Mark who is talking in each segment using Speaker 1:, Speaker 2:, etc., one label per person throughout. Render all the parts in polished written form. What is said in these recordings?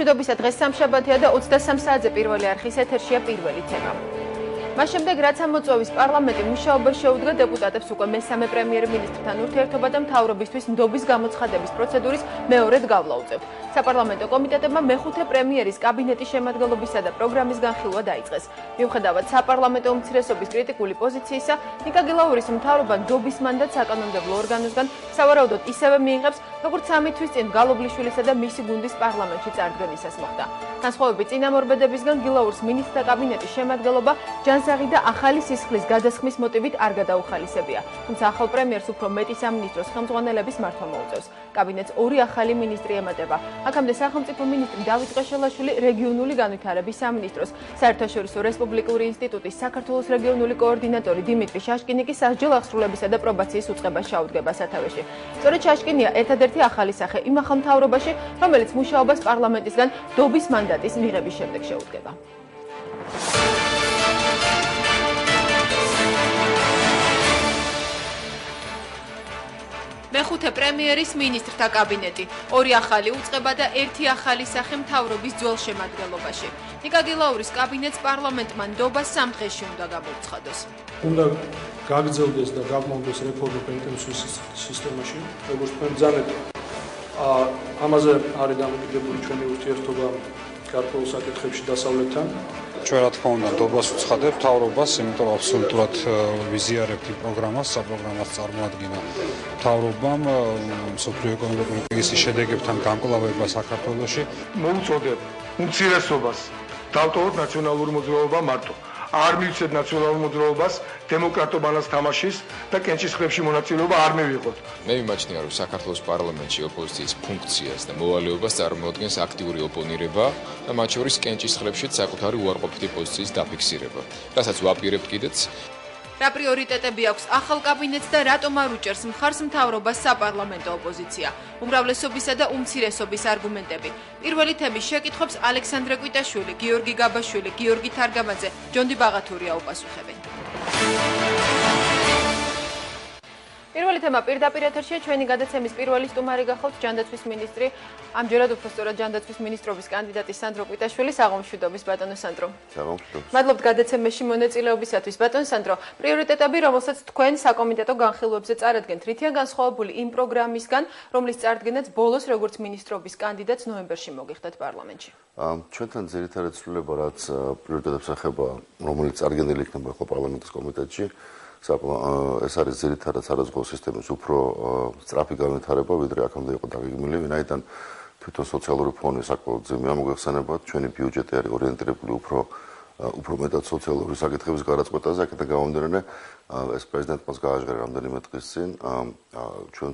Speaker 1: მშვიდობისა დღეს სამშაბათია და 23 საათზე პირველი არხის ეთერშია პირველი თემა. მას შემდეგ, რაც ამოწვევის პარლამენტი მუშაობას შეუდგა დეპუტატებს უკვე მესამე პრემიერ-მინისტრთან ურთიერთობა და მთავრობისთვის ნდობის გამოცხადების პროცედურის მეორედ გავლა უწევთ. საპარლამენტო კომიტეტებმა მეხუთე პრემიერის კაბინეტის შემადგენლობისა და პროგრამის განხილვა დაიწყეს. მიუხედავად საპარლამენტო უმცირესობის კრიტიკული პოზიციისა, ნიკა გილაურის მთავრობა ნდობის მანდატს საკანონმდებლო ორგანოსგან სავარაუდოდ ისევე მიიღებს, როგორც 3 თვის წინ გალობლიშვილისა და მისი გუნდის პარლამენტში წარდგენისას მოხდა. განსხვავებით წინამორბედებისგან გილაურის მინისტრთა კაბინეტის შემადგენლობა ჯანსაღი და ახალი სისხლის გადასხმის მოტივით არ გადაუხალისებია. თუმცა ახალ პრემიერს უფრო მეტი სამინისტროს ხელმძღვანელების მართვა მოუწევს. კაბინეტს 2 ახალი მინისტრი ემატება. აქამდე სახელმწიფო მინისტრი დავით ყეშელაშვილი რეგიონული განვითარების სამინისტროს, საერთაშორისო რესპუბლიკური ინსტიტუტის საქართველოს რეგიონული კოორდინატორი დიმიტრი შაშკინიკი სასჯელ აღსრულებისა და პრობაციის უწყებას ჩაუდგება სათავეში. სწორედ შაშკინია ერთადერთი ახალი სახე იმ ახალ მთავრობაში, რომელიც მუშაობას პარლამენტისგან ნდობის მანდატის მიღების შემდეგ შეუდგება. მეხუთე პრემიერის მინისტრთა კაბინეტი, 2 ახალი უწყება და 1 ახალი სახე მთავრობის ძველ შემადგენლობაში. ნიკა გილაურის კაბინეტს პარლამენტმა ნდობა 3 დღეში უნდა გამოუცხადოს.
Speaker 2: უნდა გაგრძელდეს და გაგმოვდეს რეფორმა პენსიის სისტემაში, როგორც თქვენ ბრძანეთ, ამაზე არის დამოკიდებული ჩვენი ურთიერთობა ქართულ საკითხებში დასავლეთთან.
Speaker 3: ჩვენ რა თქმა უნდა ნდობას უცხადებთ მთავრობას, იმიტომ რომ აბსოლუტურად ვიზიარებთ იმ პროგრამას, საპროგრამას წარმოადგინა მთავრობამ მსოფლიო ეკონომიკური კრიზისის შედეგებთან გამკლავება საქართველოში.
Speaker 4: მოუწოდებ უმცირესობას დავტოვოთ ნაციონალური მოძრაობა მარტო. არ მივცეთ ნაციონალურ მოძრაობას დემოკრატობანას თამაშის და კენჭისყრებში მონაწილეობა არ მივიღოთ.
Speaker 5: მე მიმაჩნია, რომ საქართველოს პარლამენტში ოპოზიციის ფუნქციას და მოვალეობას წარმოადგენს აქტიური ოპონირება და მათ შორის კენჭისყრებშიც საკუთარი უარყოფითი პოზიციის დაფიქსირება. რასაც ვაპირებთ კიდეც.
Speaker 1: რა პრიორიტეტები აქვს ახალ კაბინეტს და რატომ არ უჭერს მხარს მთავრობას საპარლამენტო ოპოზიცია? უმრავლესობისა და უმცირესობის არგუმენტები. პირველი თემის შეკითხვებს ალექსანდრე კვიტაშვილი, გიორგი გაბაშვილი, გიორგი თარგამაძე, ჯონდი ბაღათურია უპასუხებენ. პირველი თემა პირდაპირ ეთერშია. ჩვენი გადაცემის პირველი სტუმარი გახავთ ჯანდაცვის მინისტრი, ამჯერად უფრო სწორად ჯანდაცვის მინისტრობის კანდიდატი სანდრო კვიტაშვილი. საღამომშვიდობის ბატონო სანდრო.
Speaker 6: საღამომშვიდობის.
Speaker 1: მადლობთ გადაცემაში მონაწილეობისათვის. ბატონო სანდრო, პრიორიტეტები, რომელსაც თქვენ საკომიტეტო განხილვებზე წარადგენთ, რითია განსხვავებული იმ პროგრამისგან, რომლის წარდგენაც ბოლოს როგორც მინისტრობის კანდიდატს ნოემბერში მოგიხდათ პარლამენტში?
Speaker 6: ჩვენთან ძირითადად ცვლილება, რაც პრიორიტეტებს ეხება, რომელიც წარდგენილი იქნება ახლა პარლამენტის კომიტეტში, ეს არის ძირითადად სარაზღვეო სისტემის უფრო სწრაფი განვითარება, ვიდრე აქამდე იყო დაგეგმილი, ვინაიდან თვითონ სოციალური ფონი საკმაოდ ძემია მოგეხსენებათ, ჩვენი ბიუჯეტი არის ორიენტირებული უფრო მეტად სოციალური საკითხების გარაწყვეტაზე, აქედან გამომდინარე, ეს პრეზიდენტმაც გააჟღერა რამდენიმე დღის წინ, ჩვენ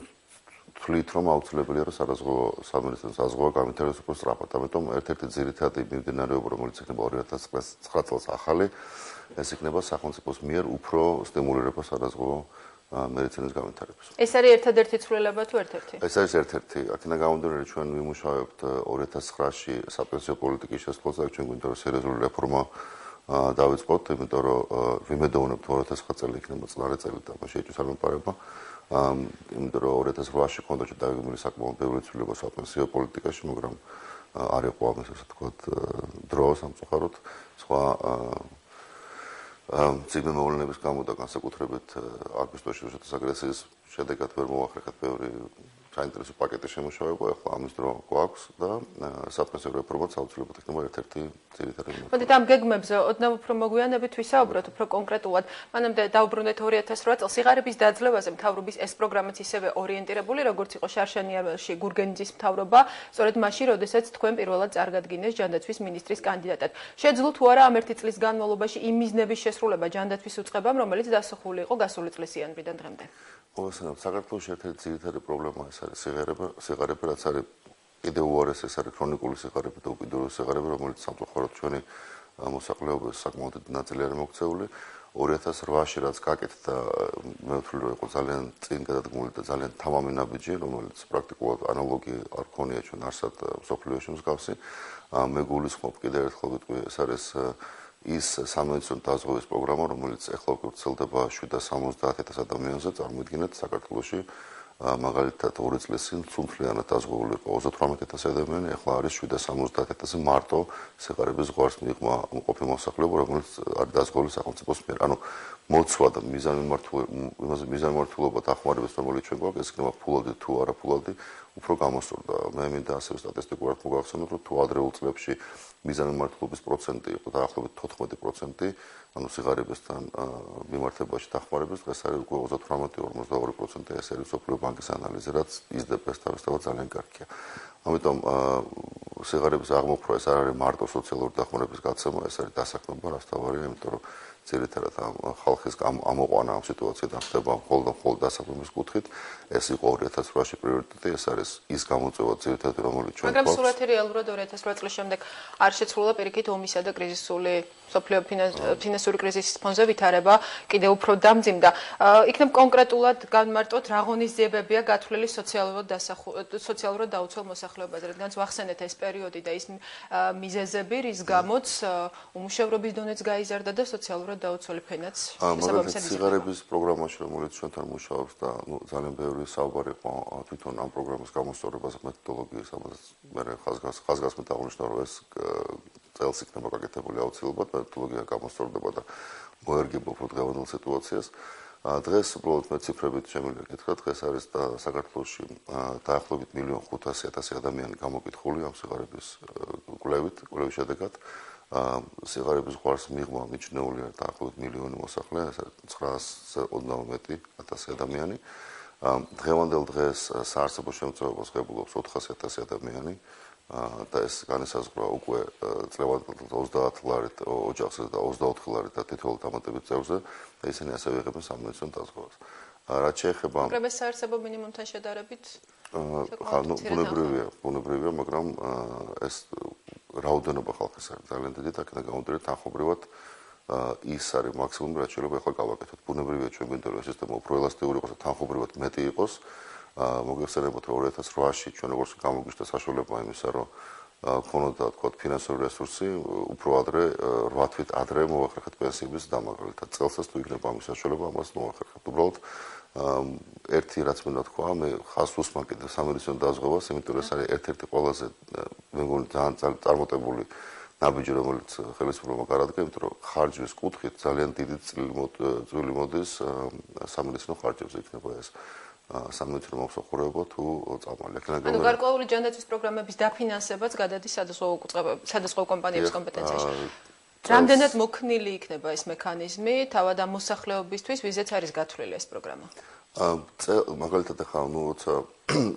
Speaker 6: ვთვლით, რომ აუცილებელია, რომ სარაზღვეო სამინისტროს საზღვაო განვითარდეს უფრო სწრაფად, ამიტომ ერთ-ერთი ძირითადი მიმდინარეობა, რომელიც იქნება 2009 წელს ახალი, ეს იქნება სახელმწიფოს მიერ უფრო სტიმულირება სარაზღვეო მედიცინის განვითარებას.
Speaker 1: ეს არის ერთადერთი ცვლილება თუ ერთ-ერთი?
Speaker 6: ეს არის ერთ-ერთი. აქედან გამომდინარე, ჩვენ ვიმუშავებთ 2009-ში საპენსიო პოლიტიკის შესწავლაზე, ჩვენ გვინდა რომ სერიოზული რეფორმა დავიწყოთ, იმიტომ რომ ვიმედოვნებთ 2009 წელი იქნება წლარი წელი და მას შეეჭვის არ მეპარება. იმიტომ რომ 2008-ში ქონდა დაგეგმილი საკმაოდ ბევრი ცვლილება საპენსიო პოლიტიკაში, მაგრამ არ იყო ამას ასე ვთქვათ დრო სამწუხაროდ სხვა ციგნე მოვლენების გამო და განსაკუთრებით აგვისტოში რუსეთის აგრესიის შედეგად ვერ მოახერხეთ ბევრი საინტერესო პაკეტის შემუშავება, ახლა ამის დრო გვაქვს და საპენსიო რეფორმაც აუცილებლად იქნება ერთ-ერთი ძირითადი.
Speaker 1: მოდით ამ გეგმებზე ოდნავ უფრო მოგვიანებით ვისაუბროთ, უფრო კონკრეტულად. მანამდე დაუბრუნდეთ 2008 წელს სიღარიბის დაძლევაზე მთავრობის ეს პროგრამაც ისევე ორიენტირებული, როგორც იყო შარშანიარში გურგენიძის მთავრობა, სწორედ მაშინ, როდესაც თქვენ პირველად წარგადგინეს ჯანდაცვის მინისტრის კანდიდატად. შეძლო თუ არა ამ 1 წლის განმავლობაში იმ მიზნების შესრულება ჯანდაცვის უწყებამ, რომელიც დასახული იყო გასული წლის იანვრიდან დღემდე?
Speaker 6: მოგესალმებით. საქართველოს ერთ-ერთი ძირითადი პრობლემა ეს არის სიღარიბე, რაც არის კიდევ უარესი, ეს არის ქრონიკული სიღარიბე და უკიდურესი სიღარიბე, რომელიც სამწუხაროდ ჩვენი მოსახლეობის საკმაოდ დიდი ნაწილი არის მოქცეული. 2008-ში რაც გაკეთდა, მე ვთვლი, რომ იყო ძალიან წინ გადადგმული და ძალიან თამამი ნაბიჯი, რომელიც პრაქტიკულად ანალოგი არ ქონია ჩვენ არსად მსოფლიოში მსგავსი. მე გულისხმობ კიდევ ერთხელ ვიტყვი, ეს არის ის სამედიცინო დაზღვევის პროგრამა, რომელიც ეხლა უკვე ვრცელდება 770,000 ადამიანზე, წარმოიდგინეთ საქართველოში მაგალითად 2 წლის წინ სუნთლიანად დაზღვეული იყო 38,000 ადამიანი, ახლა არის 770,000 მარტო სიღარიბის ზღვარს მიღმა მყოფი მოსახლეობა, რომელიც არის დაზღვეული სახელმწიფოს მიერ. ანუ მოცვა და მიზანმიმართულობა დახმარების რომელიც ჩვენ გვაქვს, ეს იქნება ფულადი თუ არა ფულადი, უფრო გამოსწორდა. მე მინდა ასევე სტატისტიკურად მოგახსენოთ, რომ თუ ადრეულ წლებში მიზანმიმართულობის პროცენტი იყო დაახლოებით 14%, ანუ სიღარიბესთან მიმართებაში დახმარების, დღეს არის უკვე 38-42%, ეს არის მსოფლიო ბანკის ანალიზი, რაც იზრდება თავისთავად ძალიან კარგია. ამიტომ სიღარიბის აღმოფხვრა ეს არ არის მარტო სოციალური დახმარების გაცემა, ეს არის დასაქმება, რასთავარია, იმიტომ რომ ძირითადად ხალხის ამოყვანა ამ სიტუაციიდან ხდება მხოლოდ დასაქმების კუთხით. ეს იყო 2008-ში პრიორიტეტი, ეს არის ის გამოწვევა ძირითადად, რომელიც ჩვენ
Speaker 1: მაგრამ სურათი რეალურად 2008 წლის შემდეგ არ შეცვლილა პირიქით ომისა და კრიზისული სოფლიო ფინანსური კრიზისის ფონზე ვითარება კიდევ უფრო დამძიმდა. იქნებ კონკრეტულად განმარტოთ რა ღონისძიებებია გათვლილი სოციალურად დაუცველ მოსახლეობაზე, რადგანაც ვახსენეთ ეს პერიოდი და ის მიზეზები, რის გამოც უმუშევრობის დონეც გაიზარდა და სოციალურად დაუცველი ფენაც
Speaker 6: შესაბამისად სიღარიბის პროგრამაში, რომელიც ჩვენთან მუშაობს და ძალიან ბევრი საუბარი იყო თვითონ ამ პროგრამის გამოსწორებაზე, მეთოდოლოგიის, ამაზე მე ხაზგასმით აღნიშნა, რომ ეს წელს იქნება გაკეთებული აუცილებლად, მეთოდოლოგია გამოსწორდება და მოერგება უფრო დღევანდელ სიტუაციას. დღეს უბრალოდ მე ციფრებით შემიძლია გითხრათ, დღეს არის საქართველოში დაახლოებით 1,500,000 ადამიანი გამოკითხული ამ სიღარიბის კვლევის შედეგად. სიღარიბის ზღვარს მიღმა მიჩნეულია დაახლოებით 1,000,000 მოსახლე, ეს არის 950,000 ადამიანი. დღევანდელ დღეს საარსებო შემწეობას ღებულობს 400,000 ადამიანი და ეს განისაზღვრა უკვე წლევანდელ 30 ლარით ოჯახზე და 24 ლარით და თითოეულ დამატებით წევზე და ისინი ასევე იღებენ სამედიცინო დაზღვევას. რაც შეეხება
Speaker 1: პროგრამის საარსებო მინიმუმთან შედარებით
Speaker 6: ბუნებრივია, მაგრამ ეს რაოდენობა ხალხის არის ძალიან დიდი, აქედან გამომდინარე თანხმობრივად ის არის მაქსიმუმი, რაც შეიძლება ახლა გავაკეთოთ. ბუნებრივია ჩვენ გვინდა რომ ეს სისტემა უფრო ელასტიური იყოს და თანხმობრივად მეტი იყოს. მოგეხსენებათ რომ 2008-ში ჩვენ როგორც გამოგვიშთა საშუალება იმისა, რომ ქონოდა თქვა ფინანსური რესურსი, უფრო ადრე 8 თვით ადრე მოახერხეთ პენსიების დამაგრებით. წელსაც თუ იქნება ამის საშუალება, ამას მოახერხებთ. უბრალოდ ერთი რაც მინდა თქვა, მე ხაზს უსმან კიდევ სამედიცინო დაზღვევას, იმიტომ რომ ეს არის ერთ-ერთი ყველაზე მე მგონი ძალიან წარმატებული ნაბიჯი, რომელიც ხელისუფლებამ გარადგა, იმიტომ რომ ხარჯვის კუთხით ძალიან დიდი წვლილი მოდის სამედიცინო ხარჯებზე, იქნება ეს სამედიცინო მომსახურება თუ წამალი.
Speaker 1: ანუ გარკვეული ჯანდაცვის პროგრამების დაფინანსებაც გადადის სადაზღვევო კომპანიების კომპეტენციაში. რამდენად მოქნილი იქნება ეს მექანიზმი თავად ამ მოსახლეობისთვის, ვიზეც არის გათვლილი ეს პროგრამა?
Speaker 6: მაგალითად ახლა როცა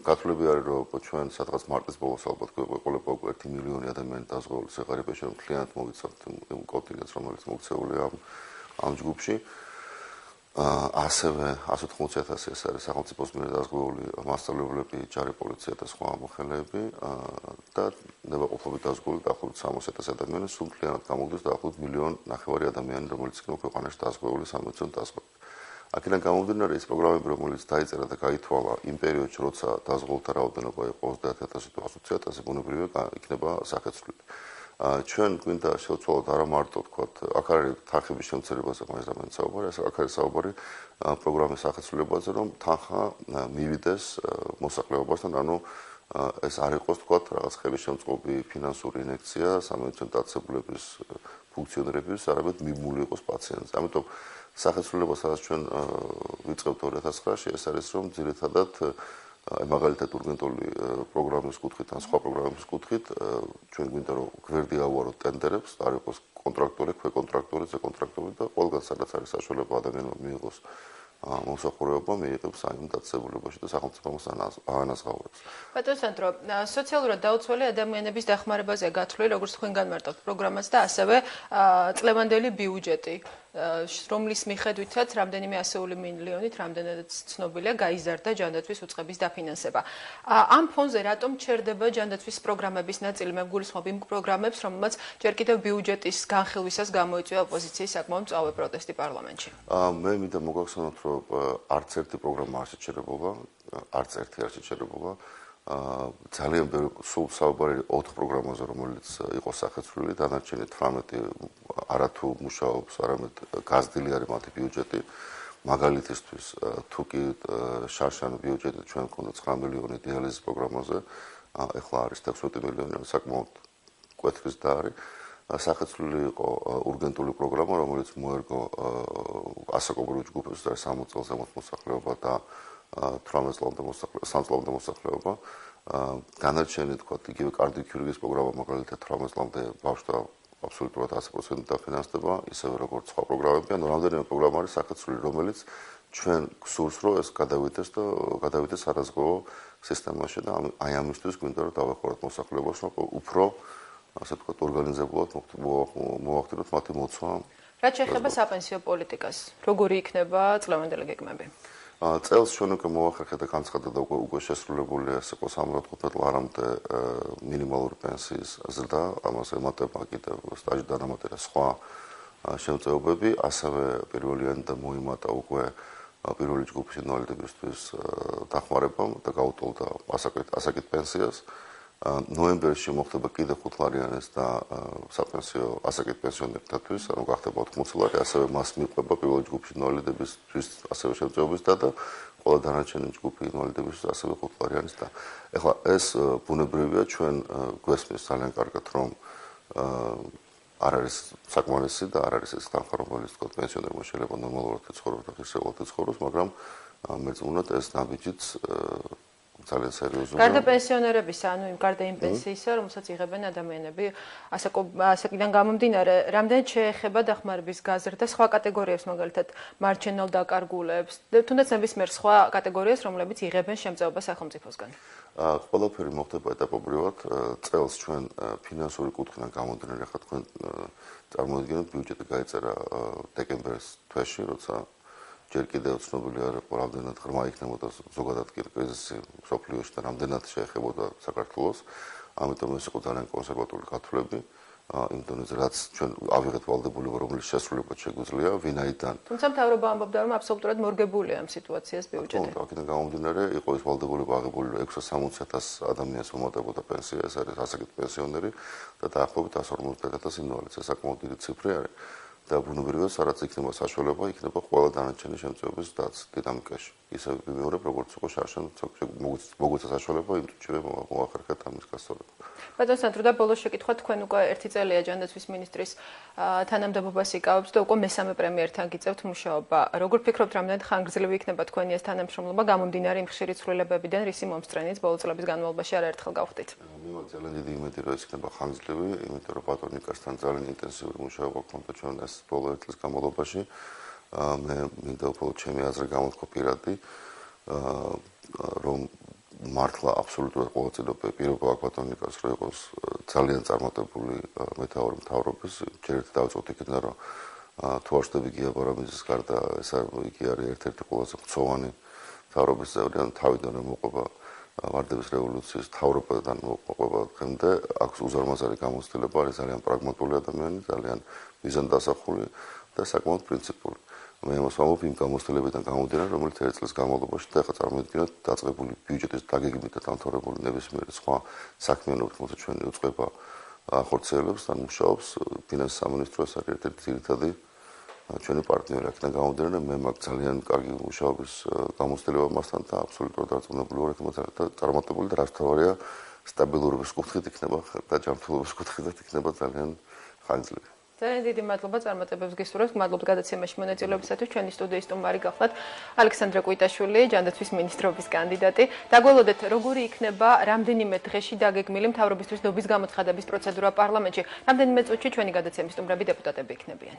Speaker 6: გათვლები არის, რომ ჩვენ სადღაც მარტის ბოლოს ალბათ გვეყოლება უკვე 1 მილიონი ადამიანი დაზღვეული სიღარიბეში, რომ მთლიანად მოვიცავთ იმ კონტინენტს, რომელიც მოქცეულია ამ ჯგუფში. ასევე 180,000 ეს არის სახელმწიფოს მიერ დაზღვეული მასწავლებლები, ჯარი, პოლიცია და სხვა მოხელეები და ნებაყოფლობით დაზღვეული დაახლოებით 60,000 ადამიანი, სულთლიანად გამოვიდეს დაახლოებით 1,500,000 ადამიანი, რომელიც იქნება ქვეყანაში დაზღვეული სამედიცინო დაზღვევით. აქედან გამომდინარე ის პროგრამები, რომელიც დაიწერა და გაითვალა იმ პერიოდში, როცა დაზღვეულთა რაოდენობა იყო 30,000 თუ 120,000, ბუნებრივია იქნება სახეცვლილი. ჩვენ გვინდა შევცვალოთ არა მარტო თქვათ, აქ არის თანხების შემცირებაზე მაინც ამან საუბარი, აქ არის საუბარი პროგრამის სახეცვლილებაზე, რომ თანხა მივიდეს მოსახლეობასთან, ანუ ეს არ იყოს თქვათ რაღაც ხელისშემწყობი ფინანსური ინიექცია სამედიცინო დაწესებულების ფუნქციონირების, არამედ მიმული იყოს პაციენტზე. ამიტომ სახეცვლილება, სადაც ჩვენ ვიწყებთ 2009-ში, ეს არის რომ ძირითადად მაგალითად урგენტული პროგრამის კუთხით ან სხვა პროგრამების კუთხით ჩვენ გვინდა რომ გვერდი ავუაროთ ტენდერებს, არ იყოს კონტრაქტორი, ქვეკონტრაქტორი, ზეკონტრაქტორი და ყველგან სადაც არის საშუალება ადამიანმა მიიღოს მომსახურება, მიიღებს ამ დაწესებულებაში და სახელმწიფო აანაზღაურებს.
Speaker 1: ბატონ სანდრო, სოციალურად დაუცველი ადამიანების დახმარებაზე გათვლილი, როგორც თქვენ განმარტავთ პროგრამას და ასევე წლევანდელი ბიუჯეტი, რომლის მიხედვითაც რამდენიმე ასეული მილიონით, რამდენადაც ცნობილია, გაიზარდა ჯანდაცვის უწყების დაფინანსება. ამ ფონზე რატომ ჩერდება ჯანდაცვის პროგრამების ნაწილი? მე ვგულისხმობ იმ პროგრამებს, რომელმაც ჯერ კიდევ ბიუჯეტის განხილვისას გამოიწვია ოპოზიციის საკმაოდ მწვავე პროტესტი პარლამენტში.
Speaker 6: მე მინდა მოგახსენოთ, რომ არც ერთი პროგრამა არ შეჩერებულა, არც ერთი არ შეჩერებულა. ძალიან ბევრი სულ საუბარი 4 პროგრამაზე, რომელიც იყო სახეცვლილი, დანარჩენი 18 არათუ მუშაობს, არამედ გაზრდილი არის მათი ბიუჯეტი. მაგალითისთვის თუ კი შარშან ბიუჯეტი ჩვენ გქონდა 9 მილიონი დიალიზის პროგრამაზე, ეხლა არის 16 მილიონი, საკმაოდ კვეთრის და არის. სახეცვლილი იყო ურგენტული პროგრამა, რომელიც მოერგო ასაკობრივ ჯგუფებს და 60 წელზე მოსახლეობა და 18 წლამდე მოსახლეობა. განარჩენი თქვა იგივე კარდიოქირურგიის პროგრამა მაგალითად 18 წლამდე ბავშვთა აბსოლუტურად 100% დაფინანსდება, ისევე როგორც სხვა პროგრამები, ანუ რამდენიმე პროგრამა არის სახეცვლილი, რომელიც ჩვენ გსურს, რომ ეს გადავიდეს არაზღვეო სისტემაში და აი ამისთვის გვინდა რომ დავეხმაროთ მოსახლეობას, რომ უფრო ასე ვთქვათ, ორგანიზებულად მოვახდინოთ მათი მოცვა.
Speaker 1: რაც შეეხება საპენსიო პოლიტიკას, როგორი იქნება წლევანდელი გეგმები?
Speaker 6: წელს ჩვენ უკვე მოვახერხეთ და განცხადდა და უკვე შესრულებულია ეს იყო 75 ლარამდე მინიმალური პენსიის ზრდა, ამას ემატება კიდევ სტაჟი დანამატება სხვა შემწეობები, ასევე პირველი იანვრიდან მოიმატა უკვე პირველი ჯგუფის ინვალიდებისთვის დახმარებამ და გაუტოლდა ასაკით პენსიას. ნოემბერში მოხდება კიდევ 5 ლარიანის და საპენსიო ასაკით პენსიონერებისთვის, ანუ გახდება 80 ლარი, ასევე მას მიყვება პირველი ჯგუფის ინვალიდებისთვის, ასევე შემწეობისთვის და ყველა დანარჩენი ჯგუფი ინვალიდებისთვის ასევე 5 ლარიანის და ეხლა ეს ბუნებრივია, ჩვენ გვესმის ძალიან კარგად, რომ არ არის საკმარისი და არ არის ეს თანხა, რომელიც თქო პენსიონერმა შეიძლება ნორმალურად ეცხოვროს და ღირსეულად ეცხოვროს, მაგრამ მეწმუნოთ ეს ნაბიჯიც ძალიან სერიოზულია.
Speaker 1: გარდა პენსიონერებისა, ანუ გარდა იმ პენსიისა, რომელსაც იღებენ ადამიანები, ასაკიდან გამომდინარე, რამდენად შეეხება დახმარების გაზრდა სხვა კატეგორიებს, მაგალითად, მარჯვენალ დაკარგულებს, თუნდაც ნებისმიერ სხვა კატეგორიას, რომლებიც იღებენ შემწეობას სახელმწიფოსგან.
Speaker 6: ყველაფერი მოხდება ეტაპობრივად. წელს ჩვენ ფინანსური კუთხიდან გამომდინარე, ხა თქვენ წარმოიდგინეთ, ბიუჯეტი გაიწერა დეკემბრის თვეში, როცა ჯერ კიდევ ცნობილი არ იყო, რამდენად ღრმა იქნებოდა ზოგადად კრიზისი მსოფლიოში და რამდენად შეეხებოდა საქართველოს. ამიტომ ეს იყო ძალიან კონსერვატული გათვლები. იმიტომ რაც ჩვენ ავიღეთ ვალდებულება, რომელიც შესრულებად შეგვიძლია, ვინაიდან.
Speaker 1: თუმცა მთავრობა ამბობდა, რომ აბსოლუტურად მორგებულია ამ სიტუაციას ბიუჯეტი.
Speaker 6: აქედან გამომდინარე, იყო ეს ვალდებულება აღებული, რომ 660,000 ადამიანს მომატებოდა პენსია, ეს არის ასაკით პენსიონერი და დაახლოებით 150,000 ინვალიდი. ეს საკმაოდ დიდი ციფრი არის. და ბუნებრივად, სადაც იქნება საშუალება, იქნება ყველა დანარჩენი შემწეობის დინამიკაში. ისევ ვიმეორებ, როგორც იყო შარშან, მოგვეცა საშუალება, იმ თვეშივე მოახერხეთ ამის გასწორება.
Speaker 1: ბატონ სანდრო, და ბოლოს შეკითხვა, თქვენ უკვე 1 წელია ჯანდაცვის მინისტრის თანამდებობას იკავებთ და უკვე მესამე პრემიერთან გიწევთ მუშაობა. როგორ ფიქრობთ, რამდენად ხანგრძლივი იქნება თქვენი ეს თანამშრომლობა გამომდინარე იმ ხშირი ცვლილებებიდან, რისი მომსწრენით ბოლო წლების განმავლობაში არაერთხელ გავხდით?
Speaker 6: მე მაქვს ძალიან დიდი იმედი, რომ ეს იქნება ხანგრძლივი, იმიტომ რომ ბატონ ნიკასთან ძალიან ინტენსიური მუშაობა გქონდა ჩვენ ეს ბოლო 1 წლის განმავლობაში. მე მინდა უბრალოდ ჩემი აზრი გამოთქვა პირადი, რომ მართლა აბსოლუტურად ყოველწლიურად პირობა აქვს ბატონ ნიკას, რომ იყოს ძალიან წარმატებული მეთაური მთავრობის. ჯერ ერთი დავიწყოთ იქიდან, რომ თუ არ ვშտები გია ბარამიძის გარდა, ეს იგი არის ერთ-ერთი ყველაზე ხცოვანი მთავრობის წევრი, ან თავიდან მოყვება ვარდების რევოლუციის მთავრობიდან მოყვება დღემდე, აქვს უზარმაზარი გამოცდილება, არის ძალიან პრაგმატული ადამიანი, ძალიან მიზანდასახული და საკმაოდ პრინციპული. მე ამას ვამბობ იმ გამოცდილებიდან გამომდინარე, რომელიც 1 წლის განმავლობაში და ახლა წარმოიდგინოთ დაწყებული ბიუჯეტის დაგეგმით და დამთავრებული ნებისმიერი სხვა საქმიანობით, რომელსაც ჩვენ უწყება ახორციელებს და მუშაობს ფინანსის სამინისტრო, ეს არის ერთ-ერთი ძირითადი ჩვენი პარტნიორი. აქედან გამომდინარე, მე მაქვს ძალიან კარგი მუშაობის გამოცდილება მასთან და აბსოლუტურად დარწმუნებული ვარ, რომ წარმატებული და რაც თავარია სტაბილურობის კუთხით იქნება და ჯანმრთელობის კუთხით იქნება ძალიან ხანგრძლივი.
Speaker 1: ძალიან დიდი მადლობა წარმატებებს გისურვებთ. მადლობთ გადაცემაში მონაწილეობისათვის. ჩვენი სტუდიის სტუმარი გახლავთ ალექსანდრე კვიტაშვილი, ჯანდაცვის მინისტრობის კანდიდატი. დაგველოდეთ, როგორი იქნება რამდენიმე დღეში დაგეგმილი მთავრობისთვის დობის გამოცხადების პროცედურა პარლამენტში. რამდენიმე წუთში ჩვენი გადაცემის სტუმრები დეპუტატები იქნებიან.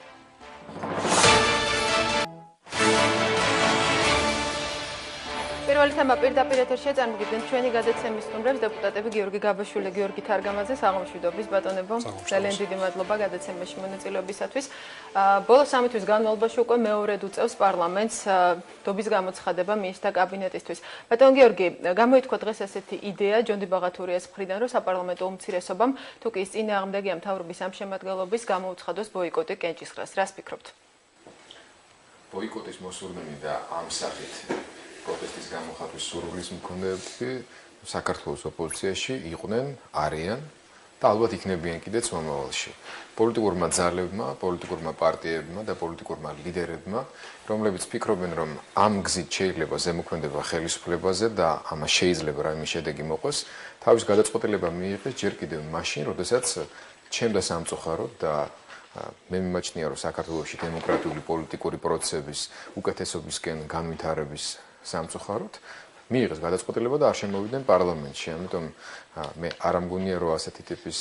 Speaker 1: პირველი თემა პირდაპირ ეთერშია, წარმოგიდგენთ ჩვენი გადაცემის სტუმრებს დეპუტატები გიორგი გაბაშვილი, გიორგი თარგამაძე, საღამოშვიდობის ბატონებო. ძალიან დიდი მადლობა გადაცემაში მონაწილეობისათვის. ბოლო 3 თვის განმავლობაში უკვე მეორედ უწევს პარლამენტს დობის გამოცხადება მინისტრთა კაბინეტისთვის. ბატონ გიორგი, გამოითქვა დღეს ესეთი იდეა ჯონდი ბაღათურიას მხრიდან, რომ საპარლამენტო უმცირესობამ თუ კი ის წინააღმდეგია მთავრობის ამ შემადგენლობის გამოუცხადოს ბოიკოტი კენჭისყრას. რას ფიქრობთ?
Speaker 5: ბოიკოტის მოსურნელი და ამ სახით პროტესტის გამოხატვის სურვილის მქონეები საქართველოს ოპოზიციაში იყვნენ, არიან და ალბათ იქნებიან კიდეც მომავალში. პოლიტიკურმა ძალებმა, პოლიტიკურმა პარტიებმა და პოლიტიკურმა ლიდერებმა, რომლებიც ფიქრობენ, რომ ამ გზით შეიძლება ზემოქმედება ხელისუფლებაზე და ამას შეიძლება რაიმე შედეგი მოყოს, თავის გადაწყვეტილება მიიღეს ჯერ კიდევ მაშინ, როდესაც ჩემდა სამწუხაროდ და მე მიმაჩნია, რომ საქართველოში დემოკრატიული პოლიტიკური პროცესების უკეთესობისკენ განვითარების სამწუხაროდ მიიღეს გადაწყვეტილება და არ შემოვიდნენ პარლამენტში. ამიტომ მე არ ამგონია, რომ ასეთი ტიპის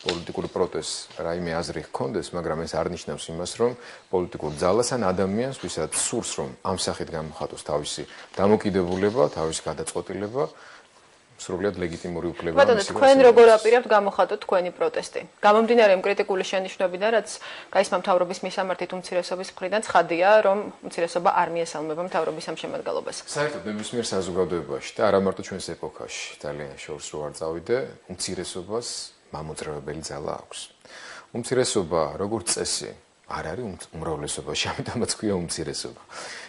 Speaker 5: პოლიტიკური პროტესტს რაიმე აზრი ჰქონდეს, მაგრამ ეს არ ნიშნავს იმას, რომ პოლიტიკურ ძალას ან ადამიანს, ვისაც სურს, რომ ამ სახით გამოხატოს თავისი დამოკიდებულება, თავისი გადაწყვეტილება, სრულად ლეგიტიმური უფლება.
Speaker 1: ბატონო, თქვენ როგორ აპირებთ გამოხატოთ თქვენი პროტესტი? გამომდინარე იმ კრიტიკული შენიშვნებიდან, რაც გაისმა მთავრობის მისამართით უმცირესობის მხრიდან ცხადია, რომ უმცირესობა არ მიესალმება მთავრობის ამ შემადგენლობას.
Speaker 5: საერთოდ ნებისმიერ საზოგადოებაში და არა მარტო ჩვენს ეპოქაში, ძალიან შორს რო არ წავიდე, უმცირესობას მამოძრავებელი ძალა აქვს. უმცირესობა როგორც წესი არ არის უმრავლესობაში, ამიტომაც ქვია უმცირესობა.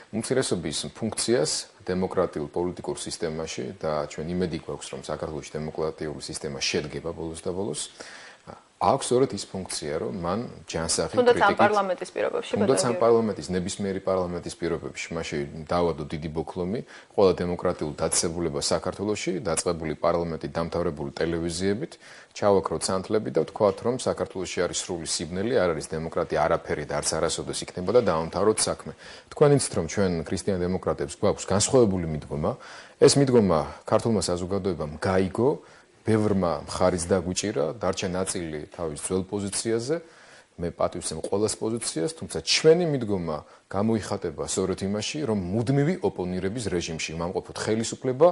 Speaker 5: უმცირესობის ფუნქციას დემოკრატიულ პოლიტიკურ სისტემაში და ჩვენ იმედი გვაქვს, რომ საქართველოს დემოკრატიული სისტემა შედგება ბოლოს და ბოლოს, აქვს სწორედ ის ფუნქცია, რომ მან ჯანსაღი
Speaker 1: თუნდაც
Speaker 5: კრიტიკით
Speaker 1: ამ პარლამენტის პირობებში,
Speaker 5: თუნდაც ამ პარლამენტის ნებისმიერი პარლამენტის პირობებში, მაშინ დავადო დიდი ბოქლომი, ყველა დემოკრატიულ დაწესებულებას საქართველოში, დაწყებული პარლამენტით, დამთავრებული ტელევიზიებით, ჩავაქროთ სანთლები და ვთქვათ, რომ საქართველოში არის სრული სიბნელი, არ არის დემოკრატია, არაფერი და არც არასოდეს იქნება და დაამთავროთ საქმე. თქვენ იცით, რომ ჩვენ ქრისტიან დემოკრატებს გვაქვს განსხვავებული მიდგომა, ეს მიდგომა ქართულმა საზოგადოებამ გაიგო, ბევრმა მხარიც დაგვიჭირა, დარჩა ნაწილი თავის ძველ პოზიციაზე, მე პატივისცემ ყოველს პოზიციას, თუმცა ჩვენი მიდგომა გამოიხატება სწორედ იმაში, რომ მუდმივი ოპონირების რეჟიმში ვამყოფოთ ხელისუფლება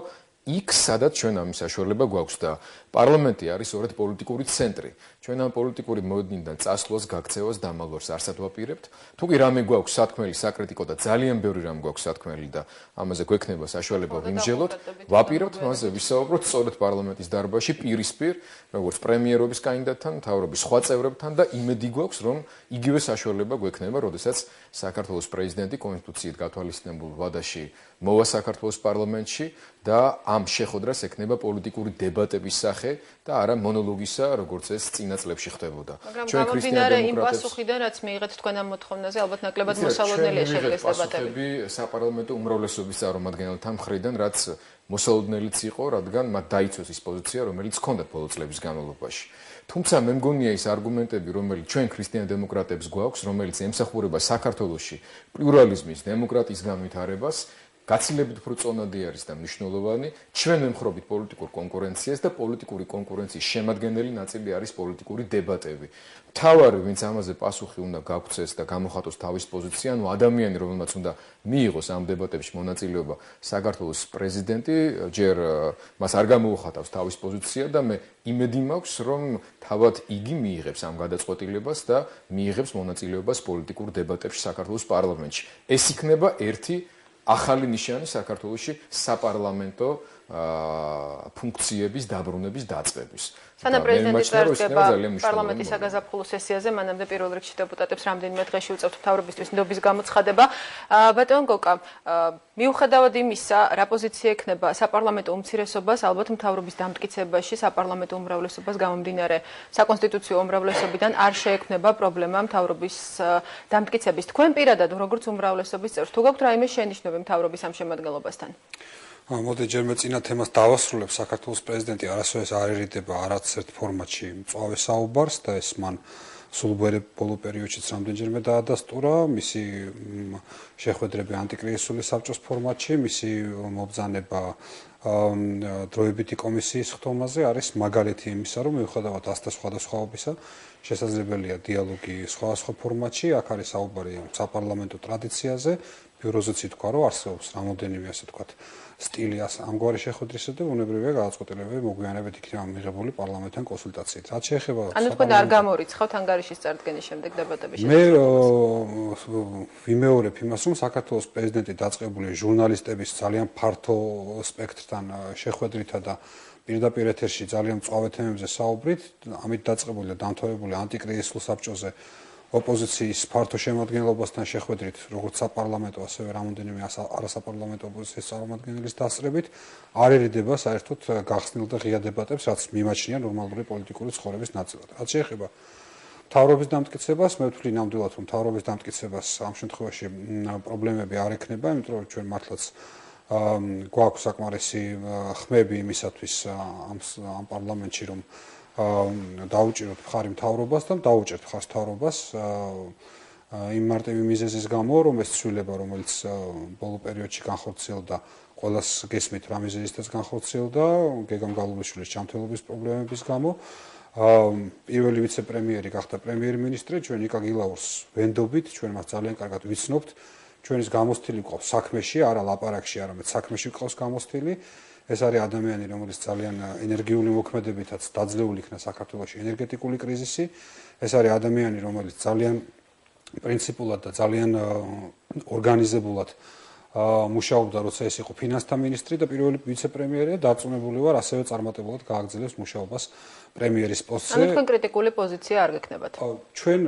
Speaker 5: იქ, სადაც ჩვენ ამის საშუალება გვაქვს და პარლამენტი არის სწორედ პოლიტიკური ცენტრი. ჩვენ ამ პოლიტიკური მოდნიდან წასვლას, გაქცევას, დამალვარს არსად ვაპირებთ. თუ კი რამე გვაქვს სათქმელი, საკრიტიკო და ძალიან ბევრი რამ გვაქვს სათქმელი და ამაზე გვექნება საშუალება ვიმსჯელოთ, ვაპირებთ მასზე ვისაუბროთ სწორედ პარლამენტის დარბაზში პირისპირ, როგორც პრემიერობის კანდიდატთან, მთავრობის სხვა წევრებთან და იმედი გვაქვს, რომ იგივე საშუალება გვექნება, როდესაც საქართველოს პრეზიდენტი კონსტიტუციით გათვალისწინებულ ვადაში მოვა საქართველოს პარლამენტში და ამ შეხვედრას ექნება პოლიტიკური დებატების სახე და არა მონოლოგისა, როგორც ეს წინა წლებში ხდებოდა.
Speaker 1: ჩვენ გამომდინარე იმ პასუხიდან, რაც მიიღეთ თქვენ ამ მოთხოვნაზე, ალბათ ნაკლებად მოსალოდნელია შეგდეს დებატები. საპარლამენტო
Speaker 5: უმრავლესობის წარმომადგენელთა მხრიდან, რაც მოსალოდნელიც იყო, რადგან მათ დაიცვეს ის პოზიცია, რომელიც ჰქონდათ ბოლო წლების განმავლობაში. თუმცა მე მგონია ის არგუმენტები, რომელიც ჩვენ ქრისტიან დემოკრატებს გვაქვს, რომელიც ემსახურება საქართველოში პლურალიზმის, დემოკრატიის განვითარებას, გაცილებით უფრო წონადი არის და მნიშვნელოვანი. ჩვენ ვემხრობთ პოლიტიკურ კონკურენციას და პოლიტიკური კონკურენციის შემადგენელი ნაწილი არის პოლიტიკური დებატები. მთავარი, ვინც ამაზე პასუხი უნდა გაგვცეს და გამოხატოს თავის პოზიცია, ანუ ადამიანი, რომელმაც უნდა მიიღოს ამ დებატებში მონაწილეობა, საქართველოს პრეზიდენტი, ჯერ მას არ გამოუხატავს თავის პოზიცია და მე იმედი მაქვს, რომ თავად იგი მიიღებს ამ გადაწყვეტილებას და მიიღებს მონაწილეობას პოლიტიკურ დებატებში საქართველოს პარლამენტში. ეს იქნება ერთი ახალი ნიშანი საქართველოში საპარლამენტო ფუნქციების დაბრუნების დაწყების.
Speaker 1: სანამ პრეზიდენტი წარდგება პარლამენტის საგაზაფხულო სესიაზე, მანამდე პირველ რიგში დეპუტატებს რამდენიმე დღეში უწევთ მთავრობისთვის ნდობის გამოცხადება. ბატონ გოკა, მიუხედავად იმისა, რა პოზიცია ექნება საპარლამენტო უმცირესობას, ალბათ მთავრობის დამტკიცებაში საპარლამენტო უმრავლესობას გამომდინარე საკონსტიტუციო უმრავლესობიდან არ შეექმნება პრობლემა მთავრობის დამტკიცების. თქვენ პირადად როგორც უმრავლესობის წევრ, თუ გაქვთ რაიმე შენიშვნები მთავრობის ამ შემადგენლობასთან?
Speaker 3: მოდი ჯერ მე წინა თემას დავასრულებ. საქართველოს პრეზიდენტი არასოდეს არ ერიდება არც ერთ ფორმატში მწვავე საუბარს და ეს მან სულ ბოლო პერიოდშიც რამდენჯერმე დაადასტურა. მისი შეხვედრები ანტიკრიზისული საბჭოს ფორმატში, მისი მობრძანება დროებითი კომისიის ხდომაზე არის მაგალითი იმისა, რომ მიუხედავად ასთა სხვადასხვაობისა, შესაძლებელია დიალოგი სხვადასხვა ფორმატში. აქ არის საუბარი საპარლამენტო ტრადიციაზე, ბიუროზეც ითქვა, რომ არსებობს რამოდენიმე ასე ვთქვათ სტილი ამგვარი შეხვედრისა და უნებრივია გადაწყვეტილებები მოგვიანებით იქნება მიღებული პარლამენტთან კონსულტაციით. რაც შეეხება
Speaker 1: ანუ თქვენ არ გამორიცხავთ ანგარიშის წარდგენის შემდეგ დებატების
Speaker 3: მე ვიმეორებ იმას, რომ საქართველოს პრეზიდენტი დაწყებული ჟურნალისტების ძალიან ფართო სპექტრთან შეხვედრითა და პირდაპირ ეთერში ძალიან მწვავე თემებზე საუბრით, ამით დაწყებული და დამთავრებული ანტიკრიზისულ საბჭოზე ოპოზიციის ფართო შემადგენლობასთან შეხვედრით, როგორც საპარლამენტო, ასევე რამოდენიმე არასაპარლამენტო ოპოზიციის წარმომადგენლის დასწრებით, არ ერიდება საერთოდ გახსნილ და ღია დებატებს, რაც მიმაჩნია ნორმალური პოლიტიკური ცხოვრების ნაწილად. რაც შეეხება მთავრობის დამტკიცებას, მე ვთვლი ნამდვილად, რომ მთავრობის დამტკიცებას ამ შემთხვევაში პრობლემები არ ექნება, იმიტომ რომ ჩვენ მართლაც გვაქვს საკმარისი ხმები იმისათვის ამ პარლამენტში, რომ დაუჭიროთ მხარი მთავრობას და დაუჭერთ მხარს მთავრობას იმ მარტივი მიზეზის გამო, რომ ეს ცვლილება, რომელიც ბოლო პერიოდში განხორციელდა, ყველას გესმით რა მიზეზითაც განხორციელდა, გეგამ გალუაშვილის ჯანმრთელობის პრობლემების გამო, პირველი ვიცე-პრემიერი გახდა პრემიერ-მინისტრი, ჩვენ ნიკა გილაურს ვენდობით, ჩვენ მას ძალიან კარგად ვიცნობთ, ჩვენის გამოცდილი ყავს საქმეში, არა ლაპარაკში, არამედ საქმეში ყავს გამოცდილი. ეს არის ადამიანი, რომელიც ძალიან ენერგიული მოქმედებითაც დაძლეული იქნა საქართველოში ენერგეტიკული კრიზისი. ეს არის ადამიანი, რომელიც ძალიან პრინციპულად და ძალიან ორგანიზებულად მუშაობდა, როცა ეს იყო ფინანსთა მინისტრი და პირველი ვიცე-პრემიერი და დარწმუნებული ვარ, ასევე წარმატებულად გააგრძელებს მუშაობას პრემიერის პოსტზე.
Speaker 1: ანუ თქვენ კრიტიკული პოზიცია არ გექნებათ?
Speaker 3: ჩვენ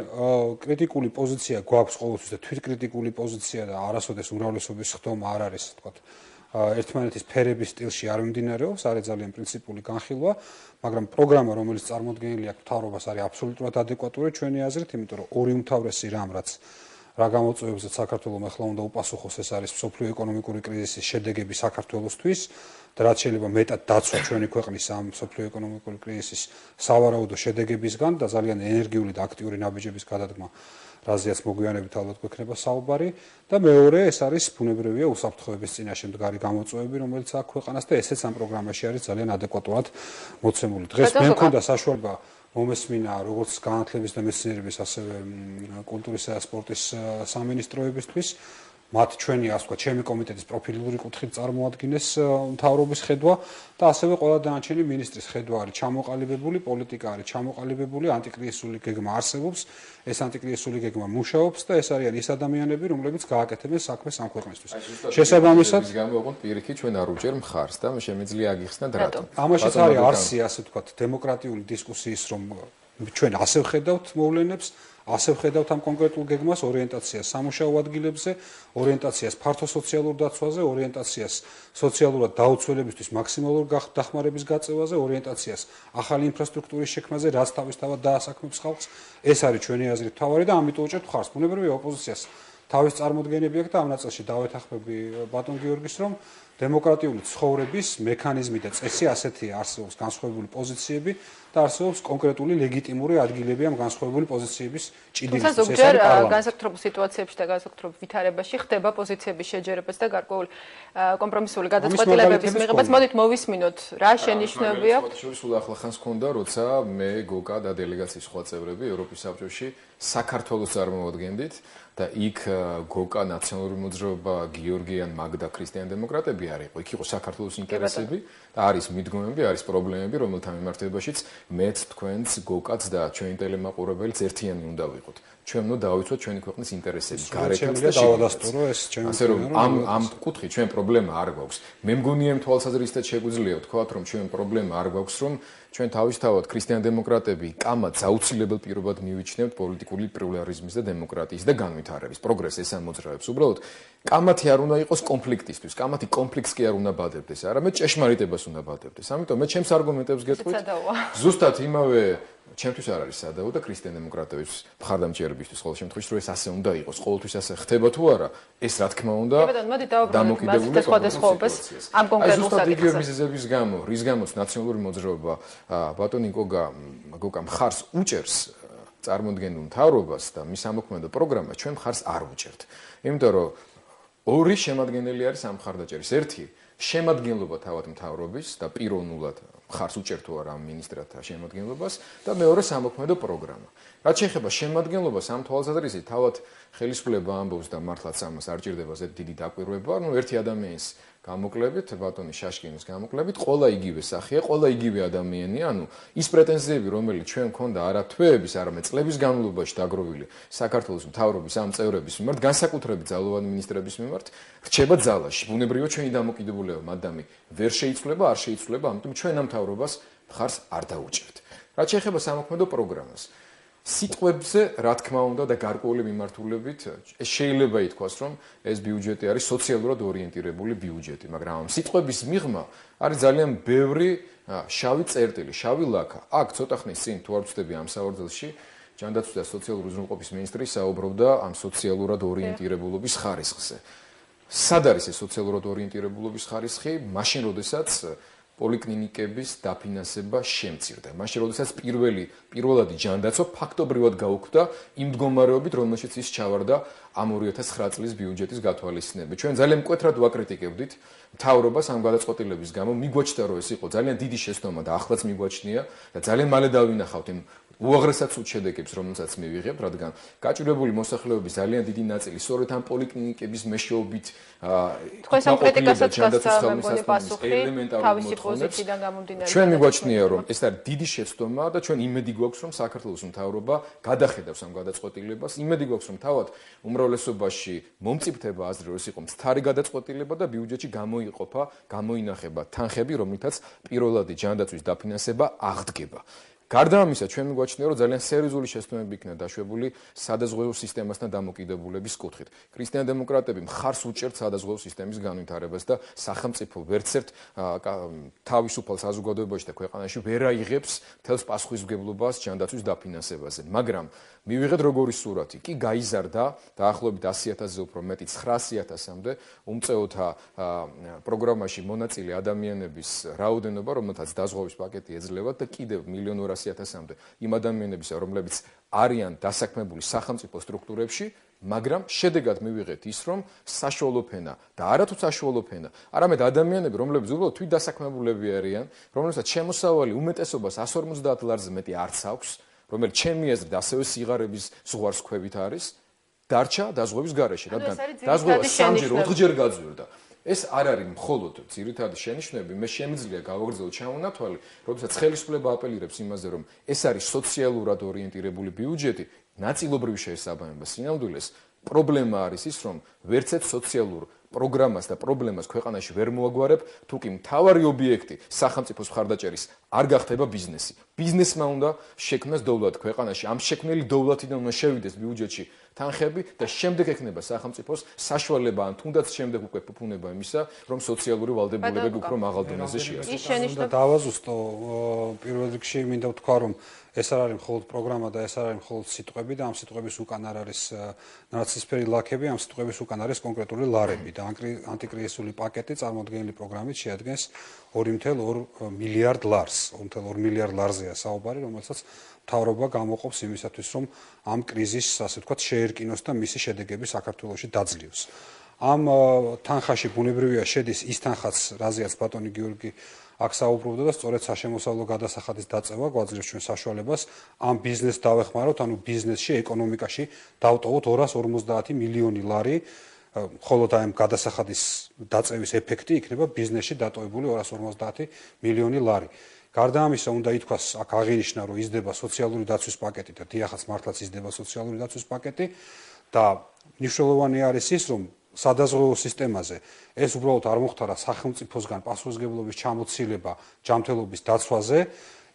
Speaker 3: კრიტიკული პოზიცია გვაქვს ყოველთვის და თვითკრიტიკული პოზიცია და არასოდეს უმრავლესობის ხდომა არ არის, თქვა, ერთმანეთის ფერების სტილში არ მიმდინარეობს, არის ძალიან პრინციპული განხილვა, მაგრამ პროგრამა, რომელიც წარმოდგენილი აქვს მთავრობას, არის აბსოლუტურად ადეკვატური ჩვენი აზრით, იმიტომ რომ ორი უმთავრესი რამ, რაც რა გამოწვევებზეც საქართველოს ახლა უნდა უპასუხოს, ეს არის მსოფლიო ეკონომიკური კრიზისის შედეგები საქართველოსთვის და რაც შეიძლება მეტად დაცვა ჩვენი ქვეყნის ამ მსოფლიო ეკონომიკური კრიზისის სავარაუდო შედეგებისგან და ძალიან ენერგიული და აქტიური ნაბიჯების გადადგმა, რაზეც მოგვიანებით ალბათ გვექნება საუბარი და მეორე ეს არის ბუნებრივია უსაფრთხოების წინაშე მდგარი გამოწვევები, რომელიც აქვს ქვეყანას და ესეც ამ პროგრამაში არის ძალიან ადეკვატურად მოცემული. დღეს მე მქონდა საშუალება მომესმინა როგორც განათლების და მეცნიერების, ასევე კულტურისა და სპორტის სამინისტროებისთვის, მათ ჩვენი, ასე ვთქვათ, ჩემი კომიტეტის პროფილური კუთხით წარმოადგენს მთავრობის ხედვა და ასევე ყველა დანარჩენი მინისტრის ხედვა არის ჩამოყალიბებული, პოლიტიკა არის ჩამოყალიბებული, ანტიკრიზისული გეგმა არსებობს, ეს ანტიკრიზისული გეგმა მუშაობს და ეს არიან ის ადამიანები, რომლებიც გააკეთებენ საქმეს ამ ქვეყნისთვის. შესაბამისად,
Speaker 5: ის გამო ოღონდ პირიქით ჩვენ არ უჭერ მხარს და შემიძლია აგიხსნათ რატომ.
Speaker 3: ამაშიც არის არსი, ასე ვთქვათ, დემოკრატიული დისკუსიის, რომ ჩვენ ასე ვხედავთ მოვლენებს, ასე ვხედავთ ამ კონკრეტულ გეგმას, ორიენტაციას სამუშაო ადგილებზე, ორიენტაციას ფართო სოციალურ დაცვაზე, ორიენტაციას სოციალურად დაუცველებისთვის მაქსიმალურ დახმარების გაწევაზე, ორიენტაციას ახალი ინფრასტრუქტურის შექმნაზე, რაც თავისთავად დაასაქმებს ხალხს. ეს არის ჩვენი აზრით მთავარი და ამიტომ უჭერთ მხარს. ბუნებრივია ოპოზიციას თავის წარმოდგენები აქვს და ამ ნაწილში დავეთანხმები ბატონ გიორგის, რომ დემოკრატიული ცხოვრების მექანიზმი და წესი ასეთია, არსებობს განსხვავებული პოზიციები და არსებობს კონკრეტული ლეგიტიმური ადგილები ამ განსხვავებული პოზიციების ჭიდილისთვის.
Speaker 1: თუმცა ზოგჯერ განსაკუთრებულ სიტუაციებში და განსაკუთრებულ ვითარებაში ხდება პოზიციების შეჯერებას და გარკვეული კომპრომისული გადაწყვეტილებების მიღებაც. მოდით მოვისმინოთ, რა შენიშვნები აქვს.
Speaker 5: სულ ახლა ხანს ქონდა, როცა მე გოკა და დელეგაციის სხვა წევრები ევროპის საბჭოში საქართველოს წარმოადგენდით და იქ გოკა ნაციონალური მოძრაობა, გიორგი ან მაგდა ქრისტიან-დემოკრატები არ იყო. იქ იყო საქართველოს ინტერესები და არის მიდგომები, არის პრობლემები, რომელთა მიმართებაშიც მეც, თქვენც, გოკაც და ჩვენი ტელემაყურებელიც ერთიანი უნდა ვიყოთ. ჩვენ უნდა დავიცვათ ჩვენი ქვეყნის ინტერესები, გარეთაც და
Speaker 3: დავადასტურო ეს ჩემი.
Speaker 5: ასე რომ ამ კუთხით ჩვენ პრობლემა არ გვაქვს. მე მგონია იმ თვალსაზრისით შეგვიძლია ვთქვათ, რომ ჩვენ პრობლემა არ გვაქვს, რომ ჩვენ თავისთავად ქრისტიან-დემოკრატები კამათს აუცილებელ პირობად მივიჩნევთ პოლიტიკური პლურალიზმის და დემოკრატიის და განვითარების პროგრესს ეს ამოძრავებს. უბრალოდ კამათი არ უნდა იყოს კონფლიქტისთვის, კამათი კონფლიქტს კი არ უნდა ბადებდეს, არამედ ჭეშმარიტებას უნდა ბადებდეს. ამიტომ მე ჩემს არგუმენტებს გეტყვით. ზუსტად იმავე ჩემთვის არ არის სადაო და ქრისტიან-დემოკრატების მხარდამჭერებისთვის ყოველ შემთხვევაში რომ ეს ასე უნდა იყოს, ყოველთვის ასე ხდება თუ არა, ეს რა თქმა უნდა
Speaker 1: დამოკიდებულია სხვადასხვაობას ამ კონკრეტულ საკითხზე.
Speaker 5: მიზეზების გამო, რის გამოც ნაციონალური მოძრაობა ბატონი გოგა მხარს უჭერს წარმოადგენულ მთავრობას და მის ამოქმედო პროგრამას ჩვენ მხარს არ უჭერთ. იმიტომ რომ ორი შემადგენელი არის ამ მხარდაჭერის. ერთი შემადგენლობა თავად მთავრობის და პიროვნულად მხარს უჭერთ თუ არა ამ მინისტრთა შემადგენლობას და მეორე სამოქმედო პროგრამა. რაც შეეხება შემადგენლობას ამ თვალსაზრისით თავად ხელისუფლება ამბობს და მართლაც ამას არ ჭირდება ზედ დიდი დაკვირვება, ერთი ადამიანის გამოკლებით, ბატონი შაშკინის გამოკლებით, ყველა იგივე სახეა, ყველა იგივე ადამიანია, ის პრეტენზიები, რომელიც ჩვენ მქონდა არა თვეების, არამედ წლების განმავლობაში დაგროვილი საქართველოს მთავრობის ამ წევრების მიმართ, განსაკუთრებით ძალოვანი მინისტრების მიმართ, რჩება ძალაში. ბუნებრივია ჩვენი დამოკიდებულება მადამი ვერ შეიცვლება, არ შეიცვლება, ამიტომ ჩვენ ამ მთავრობას მხარს არ დაუჭერთ. რაც შეეხება სამოქმედო პროგრამას, სიტყვებზე, რა თქმა უნდა და გარკვეული მიმართულებით, ეს შეიძლება ითქვას, რომ ეს ბიუჯეტი არის სოციალურად ორიენტირებული ბიუჯეტი, მაგრამ ამ სიტყვების მიღმა არის ძალიან ბევრი შავი წერტილი, შავი ლაქა. აქ ცოტა ხნის წინ თუ არ ვცდები ამ საوارძელში ჯანდაცვის და სოციალური უზრუნველყოფის მინისტრი საუბრობდა ამ სოციალურად ორიენტირებულობის ხარისხზე. სად არის ეს სოციალურად ორიენტირებულობის ხარისხი? მაშინ, როდესაც პოლიკლინიკების დაფინანსება შემცირდა. მაშინ, როდესაც პირველადი ჯანდაცვა ფაქტობრივად გაუქმდა იმ მდგომარეობით, რომელშიც ის ჩავარდა ამ 2009 წლის ბიუჯეტის გათვალისწინებით. ჩვენ ძალიან მკვეთრად ვაკრიტიკებდით მთავრობას ამ გადაწყვეტილების გამო. მიგვაჩნდა, რომ ეს იყო ძალიან დიდი შეცდომა და ახლაც მიგვაჩნია და ძალიან მალე დავინახავთ იმ უაღრესად ცუდ შედეგებს, რომელსაც მივიღებთ, რადგან გაჭირვებული მოსახლეობის ძალიან დიდი ნაწილი სწორედ ამ პოლიკლინიკების მეშვეობით
Speaker 1: თქვენ ამ კრიტიკასაც გასწავლებული პასუხი თავისი პოზიციიდან გამომდინარე.
Speaker 5: ჩვენ მიგვაჩნია, რომ ეს არის დიდი შეცდომა და ჩვენ იმედი გვაქვს, რომ საქართველოს მთავრობა გადახედავს ამ გადაწყვეტილებას. იმედი გვაქვს, რომ თავად უმრავლესობაში მომწიფდება აზრი, რომ ეს იყო მცდარი გადაწყვეტილება და ბიუჯეტში გამოინახება თანხები, რომლითაც პირველადი ჯანდაცვის დაფინანსება აღდგება. გარდა ამისა, ჩვენ მიგვაჩნია, რომ ძალიან სერიოზული შეცდომები იქნა დაშვებული სადაზღვევო სისტემასთან დამოკიდებულების კუთხით. ქრისტიან-დემოკრატები მხარს უჭერთ სადაზღვევო სისტემის განვითარებას და სახელმწიფო ვერცერთ თავისუფალ საზოგადოებაში და ქვეყანაში ვერ აიღებს მთელს პასუხისმგებლობას ჯანდაცვის დაფინანსებაზე. მაგრამ მივიღეთ როგორი სურათი, კი გაიზარდა დაახლოებით 100,000-ზე უფრო მეტი 900,000-მდე უმწეოთა პროგრამაში მონაწილე ადამიანების რაოდენობა, რომელთაც დაზღვევის პაკეტი ეძლევა და კიდევ 1,200,000-მდე იმ ადამიანებისა, რომლებიც არიან დასაქმებული სახელმწიფო სტრუქტურებში, მაგრამ შედეგად მივიღეთ ის, რომ საშუალო ფენა და არათუ საშუალო ფენა, არამედ ადამიანები, რომლებიც უბრალოდ თვით დასაქმებულები არიან, რომლებსაც შემოსავალი უმეტესობას 150 ლარზე მეტი არც აქვს, რომელიც ჩემი აზრით ასევე სიღარების ზღვარს ქვევით არის, დარჩა დაზღვევის გარეშე, რადგან დაზღვევა 3-ჯერ 4-ჯერ გაძვირდა. ეს არ არის მხოლოდ ძირითადი შენიშვნები, მე შემიძლია გავაგრძელო ჩამონათვალი, როდესაც ხელისუფლება აპელირებს იმაზე, რომ ეს არის სოციალურად ორიენტირებული ბიუჯეტი, ნაწილობრივ შეესაბამება სინამდვილეს. პრობლემა არის ის, რომ ვერცეთ სოციალურ პროგრამას და პრობლემას ქვეყანაში ვერ მოაგვარებ, თუ კი მთავარი ობიექტი სახელმწიფოს მხარდაჭერის არ გახდება ბიზნესი. ბიზნესმა უნდა შექმნას დოვლად ქვეყანაში. ამ შექმნილი დოვლათიდან უნდა შევიდეს ბიუჯეტში თანხები და შემდეგ ექნება სახელმწიფოს საშუალება ან თუნდაც შემდეგ უკვე ფუფუნება იმისა, რომ სოციალური ვალდებულებები უფრო მაღალ დონეზე შეასრულოს.
Speaker 3: და დავაზუსტო პირველ რიგში მინდა ვთქვა, რომ ეს არ არის მხოლოდ პროგრამა და ეს არ არის მხოლოდ სიტყვები და ამ სიტყვების უკან არ არის ნაცისფერი ლაქები, ამ სიტყვების უკან არის კონკრეტული ლარები და ანტიკრიზისული პაკეტი წარმოადგენელი პროგრამით შეადგენს 2.2 მილიარდ ლარს. 2.2 მილიარდ ლარზეა საუბარი, რომელსაც მთავრობა გამოყოფს იმისათვის, რომ ამ კრიზისს, ასე ვთქვათ, შეერკინოს და მისი შედეგები საქართველოში დაძლიოს. ამ თანხაში ბუნებრივია შედის ის თანხაც, რაზეაც ბატონი გიორგი აქ საუბრობდა და სწორედ საშემოსავლო გადასახადის დაწევა გვაძლევს ჩვენ საშუალებას ამ ბიზნესს დავეხმაროთ, ანუ ბიზნესში, ეკონომიკაში დავტოვოთ 250 მილიონი ლარი, ხოლო და ამ გადასახადის დაწევის ეფექტი იქნება ბიზნესში დატოვებული 250 მილიონი ლარი. გარდა ამისა, უნდა ითქვას, აქ აღინიშნა, რომ იზრდება სოციალური დაცვის პაკეტი და დიახაც მართლაც იზრდება სოციალური დაცვის პაკეტი და მნიშვნელოვანი არის ის, რომ სადაზღვევო სისტემაზე ეს უბრალოდ არ მოხდარა სახელმწიფოსგან პასუხისმგებლობის ჩამოცილება ჯანმრთელობის დაცვაზე,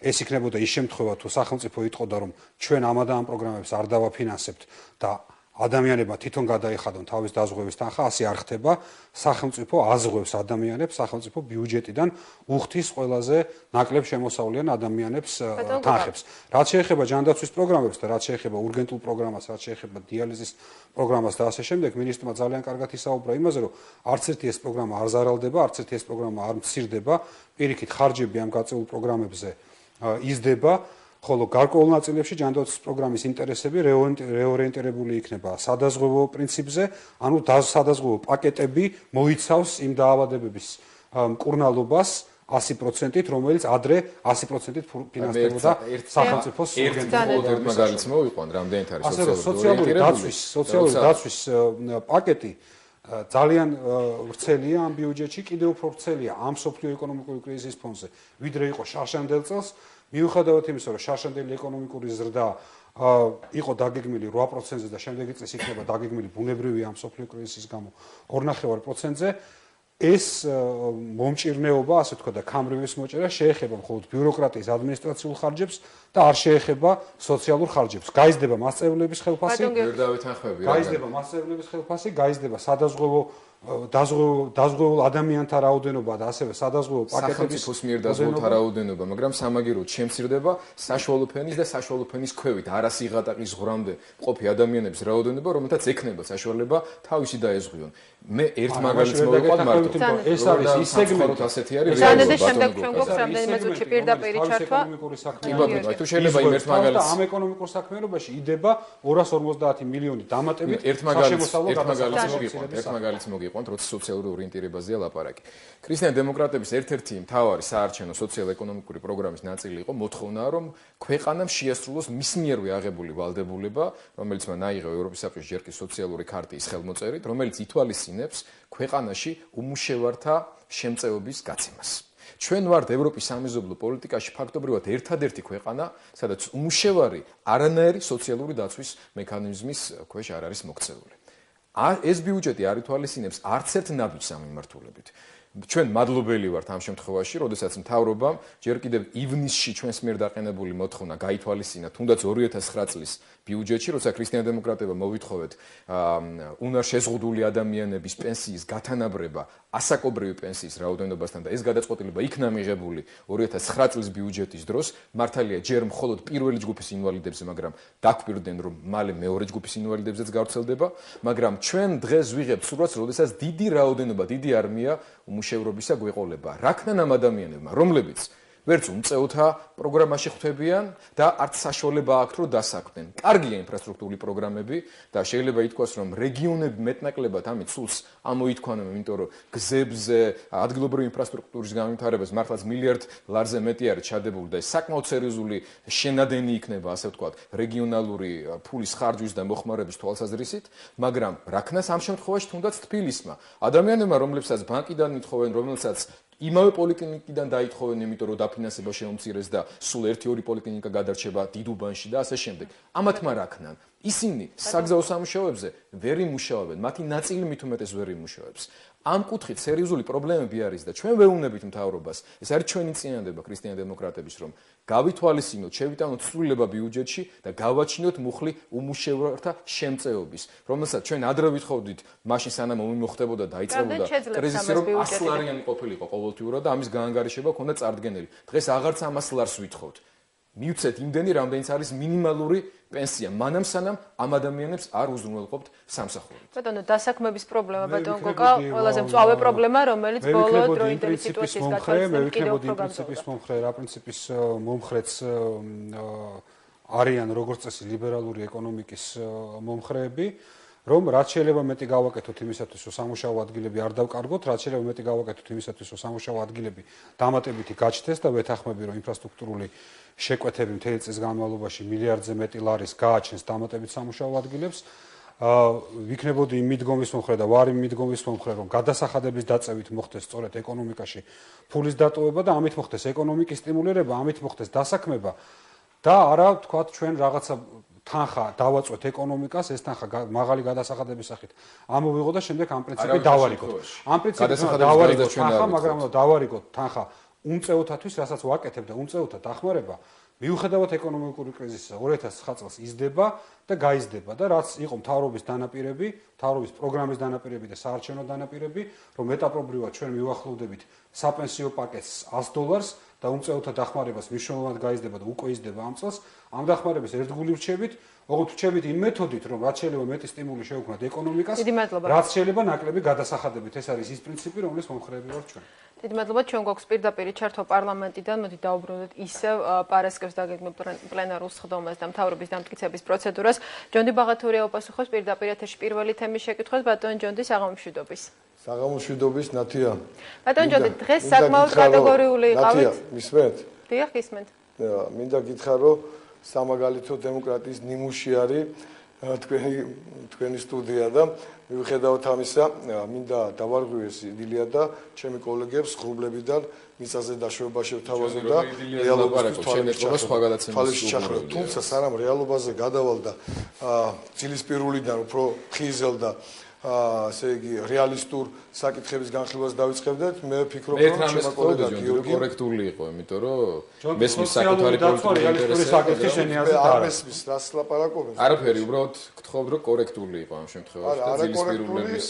Speaker 3: ეს იქნებოდა ის შემთხვევა, თუ სახელმწიფო იტყოდა, რომ ჩვენ ამ და ამ პროგრამებს არ დავაფინანსებთ და ადამიანებმა თვითონ გადაიხადონ თავის დაზღვევის თანხა, ასე არ ხდება. სახელმწიფო აზღვევს ადამიანებს სახელმწიფო ბიუჯეტიდან უხდის ყველაზე ნაკლებ შემოსავლიან ადამიანებს თანხებს. რაც შეეხება ჯანდაცვის პროგრამებს და რაც შეეხება ურგენტულ პროგრამას, რაც შეეხება დიალიზის პროგრამას და ასე შემდეგ, მინისტრმა ძალიან კარგად ისაუბრა იმაზე, რომ არც ერთი ეს პროგრამა არ ზარალდება, არც ერთი ეს პროგრამა არ მცირდება, პირიქით ხარჯები ამ გაწეულ პროგრამებზე იზრდება. ხოლო გარკვეულ ნაწილებში ჯანდაცვის პროგრამის ინტერესები რეორიენტირებული იქნება სადაზღვევო პრინციპზე, ანუ სადაზღვევო პაკეტები მოიცავს იმ დაავადებების მკურნალობას 100%-ით, რომელიც ადრე 100%-ით ფინანსდებოდა სახელმწიფოს
Speaker 5: ერთ მაგალითს მოვიყვან, რამდენით არის
Speaker 3: სოციალური დაცვის პაკეტი ძალიან ვრცელია ამ ბიუჯეტში, კიდევ უფრო ვრცელია ამ სოფლიო ეკონომიკური კრიზისის ფონზე, ვიდრე იყო შარშანდელ წელს. მიუხედავად იმისა, რომ შარშანდელი ეკონომიკური ზრდა იყო დაგეგმილი 8%-ზე და შემდეგი წლის იქნება დაგეგმილი ბუნებრივია ამ სოფლიო კრიზისის გამო 2.5%-ზე, ეს მომჭირნეობა, ასე თქვა და კამბრივის მოჭერა შეეხება მხოლოდ ბიუროკრატიის ადმინისტრაციულ ხარჯებს და არ შეეხება სოციალურ ხარჯებს. გაიზრდება მასწავლებლების ხელფასი, გაიზრდება მასწავლებლების ხელფასი, გაიზრდება სადაზღვევო დაზღვეულ ადამიანთა რაოდენობა და ასევე სადაზღვევო პაკეტების
Speaker 5: სახელმწიფოს მიერ დაზღვევულთა რაოდენობა, მაგრამ სამაგიეროდ შემცირდება საშუალო ფენის და საშუალო ფენის ქვევით არასიღატაკის ზღვრამდე მყოფი ადამიანების რაოდენობა, რომელთაც ექნება საშუალება თავისი დაეზღვიონ. მე ერთ მაგალითს მოვიყვანთ მარტო.
Speaker 3: ეს არის ის სეგმენტი,
Speaker 5: ასეთი არის.
Speaker 1: ზანედე შემდეგ ჩვენ გვაქვს რამდენიმე წუთში პირდაპირ ჩართვა.
Speaker 5: თუ შეიძლება იმ ერთ მაგალითს
Speaker 3: ამ ეკონომიკურ საქმიანობაში იდება 250 მილიონი დამატებით
Speaker 5: ერთ მაგალითს მოგიყვანთ, როცა სოციალური ორიენტირებაზეა ლაპარაკი. ქრისტიან დემოკრატების ერთ-ერთი მთავარი საარჩევნო სოციალ-ეკონომიკური პროგრამის ნაწილი იყო მოთხოვნა, რომ ქვეყანამ შეასრულოს მის მიერვე აღებული ვალდებულება, რომელიც მან აიღო ევროპის საბჭოს ჯერ კი სოციალური ქარტიის ხელმოწერით, რომელიც ითვალისწინებს ქვეყანაში უმუშევართა შემწეობის გაცემას. ჩვენ ვართ ევროპის სამეზობლო პოლიტიკაში ფაქტობრივად ერთადერთი ქვეყანა, სადაც უმუშევარი არანაირი სოციალური დაცვის მექანიზმის ქვეშ არ არის მოქცეული. ეს ბიუჯეტი არ ითვალისწინებს არც ერთ ნაბიჯს ამ მიმართულებით. ჩვენ მადლობელი ვართ ამ შემთხვევაში, როდესაც მთავრობამ ჯერ კიდევ ივნისში ჩვენს მიერ დაყენებული მოთხოვნა გაითვალისწინა, თუნდაც 2009 წლის ბიუჯეტში, როცა ქრისტიან დემოკრატებმა მოვითხოვეთ უნარ შეზღუდული ადამიანების პენსიის გათანაბრება ასაკობრივი პენსიის რაოდენობასთან და ეს გადაწყვეტილება იქნა მიღებული 2009 წლის ბიუჯეტის დროს, მართალია ჯერ მხოლოდ პირველი ჯგუფის ინვალიდებზე, მაგრამ დაგვირდნენ რომ მალე მეორე ჯგუფის ინვალიდებზეც გავრცელდება, მაგრამ ჩვენ დღეს ვიღებთ სურათს, როდესაც დიდი რაოდენობა, დიდი არმია უმუშევრობისა გვეყოლება. რა ქნან ამ ადამიანებმა, რომლებიც ვერც უმწეოთა პროგრამაში ხვდებიან და არც საშუალება აქვთ რომ დასაქმდნენ. კარგია ინფრასტრუქტურული პროგრამები და შეიძლება ითქვას რომ რეგიონები მეტნაკლებად ამით სულს ამოითქვამენ, იმიტომ რომ გზებზე, ადგილობრივი ინფრასტრუქტურის განვითარებას მართლაც მილიარდ ლარზე მეტი არის ჩადებული და ეს საკმაოდ სერიოზული შენადენი იქნება, ასე ვთქვათ, რეგიონალური ფულის ხარჯვის და მოხმარების თვალსაზრისით, მაგრამ რა ქნას ამ შემთხვევაში თუნდაც თბილისმა, ადამიანებმა, რომლებსაც ბანკიდან ითხოვენ, რომელსაც იმავე პოლიკლინიკიდან დაითხოვენ, იმიტომ რომ დაფინანსება შეუმცირეს და სულ 1-2 პოლიკლინიკა გადარჩება დიდუბანში და ასე შემდეგ. ამათმა რა ქნან? ისინი საგზაო სამუშაოებზე ვერ იმუშავებენ, მათი ნაწილი მით უმეტეს ვერ იმუშავებს. ამ კუთხით სერიოზული პრობლემები არის და ჩვენ ვეუბნებით მთავრობას, ეს არის ჩვენი წინადადება ქრისტიან დემოკრატების, რომ გავითვალისწინოთ, შევიტანოთ ცვლილება ბიუჯეტში და გავაჩინოთ მუხლი უმუშევრთა შემწეობის, რომელსაც ჩვენ ადრე ვითხოვდით, მაშინ სანამ მომიხდებოდა და დაიწყებოდა კრიზისი, რომ 100 ლარიანი ყოფილიყო ყოველთვიურად და ამის გაანგარიშება ჰქონდა წარდგენილი. დღეს აღარც 100 ლარს ვითხოვთ. მივცეთ იმდენი, რამდენიც არის მინიმალური პენსია, მანამ სანამ ამ ადამიანებს არ უზრუნველყოფთ სამსახურით.
Speaker 1: ბატონო, დასაქმების პრობლემა, ბატონო გოკა, ყველაზე მწვავე პრობლემა, რომელიც ბოლო დროინდელი სიტუაციის გათვალისწინებით კიდევ უფრო გამწვავდა.
Speaker 3: რა პრინციპის მომხრეც არიან როგორც წესი ლიბერალური ეკონომიკის მომხრეები, რომ რაც შეიძლება მეტი გავაკეთოთ იმისათვის, რომ სამუშაო ადგილები არ დავკარგოთ, რაც შეიძლება მეტი გავაკეთოთ იმისათვის, რომ სამუშაო ადგილები დამატებითი გაჩნდეს და ვეთანხმები, რომ ინფრასტრუქტურული შეკვეთები მთელი წლის განმავლობაში მილიარდზე მეტი ლარის გააჩენს დამატებით სამუშაო ადგილებს. ვიქნებოდი იმ მიდგომის მომხრე და ვარ იმ მიდგომის მომხრე, რომ გადასახადების დაწევით მოხდეს სწორედ ეკონომიკაში ფულის დატოვება და ამით მოხდეს ეკონომიკის სტიმულირება, ამით მოხდეს დასაქმება და არა თქვათ ჩვენ რაღაცა თანხა დავაწვეთ ეკონომიკას, ეს თანხა მაღალი გადასახადების სახით ამოვიღო და შემდეგ ამ პრინციპით დავარიგოთ. ამ პრინციპით დავარიგოთ თანხა, მაგრამ დავარიგოთ თანხა უმწეოთათვის, რასაც ვაკეთებ და უმწეოთა დახმარება მიუხედავად ეკონომიკური კრიზისისა 2009 წელს იზრდება და გაიზრდება და რაც იყო მთავრობის დანაპირები, მთავრობის პროგრამის დანაპირები და საარჩევნო დანაპირები, რომ ეტაპობრივად ჩვენ მივახლოვდებით საპენსიო პაკეტს $100 და უმწეოთა დახმარებას მნიშვნელოვნად გაიზრდება და უკვე იზრდება ამ წელს, ამ დახმარების ერთგული რჩებით, ოღონდ რჩებით იმ მეთოდით, რომ რაც შეიძლება მეტი სტიმული შევქმნათ ეკონომიკას, რაც შეიძლება ნაკლები გადასახადებით. ეს არის ის პრინციპი, რომლის მომხრეები ვართ ჩვენ.
Speaker 1: დიდი მადლობა, ჩვენ გვაქვს პირდაპირ ჩართვა პარლამენტიდან, მოდი დაუბრუნდეთ ისევ პარასკევს დაგეგმილ პლენარულ სხდომას და მთავრობის დამტკიცების პროცედურას. ჯონდი ბაღათურია უპასუხოს პირდაპირ ეთერში პირველი თემის შეკითხვას, ბატონ ჯონდი, საღამომშვიდობის.
Speaker 4: საღამომშვიდობის, ნათია.
Speaker 1: ბატონ ჯონდი, დღეს საკმაოდ კატეგორიული იყავით.
Speaker 4: ნათია, მისმენთ?
Speaker 1: დიახ, გისმენთ.
Speaker 4: მინდა გითხრა, რომ სამაგალითო დემოკრატიის ნიმუში არის თქვენი სტუდია და მიუხედავად ამისა, მინდა დავარღვიოს ილია და ჩემი კოლეგებს ღრუბლებიდან მიწაზე დაშვება შევთავაზო და რეალობაში ჩახრებ. თუმცა სანამ რეალობაზე გადავალ და ძილისპირულიდან უფრო ხიზელ და ასე იგი რეალისტურ საკითხების განხილვას დავიწყებდეთ. მე ვფიქრობ,
Speaker 5: რომ ჩემო კოლეგა გიორგი კორექტული იყო, იმიტომ რომ მესმის საკუთარი პოლიტიკური ინტერესები
Speaker 4: არ მესმის რას ლაპარაკობენ.
Speaker 5: არაფერი, უბრალოდ გთხოვთ, რომ კორექტული იყო ამ შემთხვევაში და ძილისპირულების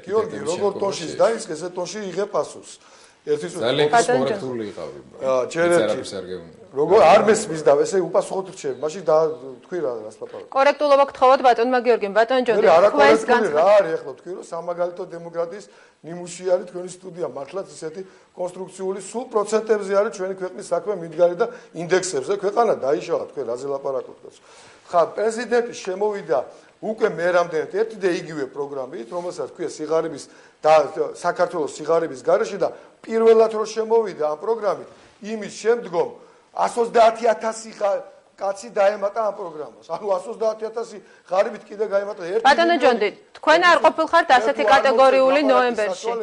Speaker 4: გიორგი, როგორ ტონშიც დაიწყე, ესე ტონში იღებ პასუხს.
Speaker 5: ძალიან კორექტული იყავი.
Speaker 4: როგორ არ მესმის და ესე უპასუხოთ რჩები. მაშინ თქვი რას ლაპარაკობ.
Speaker 1: კორექტულობა გთხოვოთ ბატონმა გიორგიმ, ბატონ ჯონდი.
Speaker 4: თქვენს განცხადება რა არის ახლა თქვი რომ სამაგალითო დემოკრატიის ნიმუში არის თქვენი სტუდია მართლაც ისეთი კონსტრუქციული სულ პროცენტებზე არის ჩვენი ქვეყნის საქმე მიდგარი და ინდექსებზე ქვეყანა დაიშალა თქვენ რაზე ლაპარაკობთ. ხა პრეზიდენტი შემოვიდა უკვე მე რამდენად ერთი და იგივე პროგრამით, რომელსაც ქვია სიღარიბის და საქართველოს სიღარიბის გარეშე და პირველად რო შემოვიდა ამ პროგრამით, იმის შემდგომ 130,000 კაცი დაემატა ამ პროგრამას. ანუ 130,000 ღარიბით კიდე გაემატა ერთი.
Speaker 1: ბატონო ჯონდი, თქვენ არ ყოფილხართ ასეთი კატეგორიული ნოემბერში.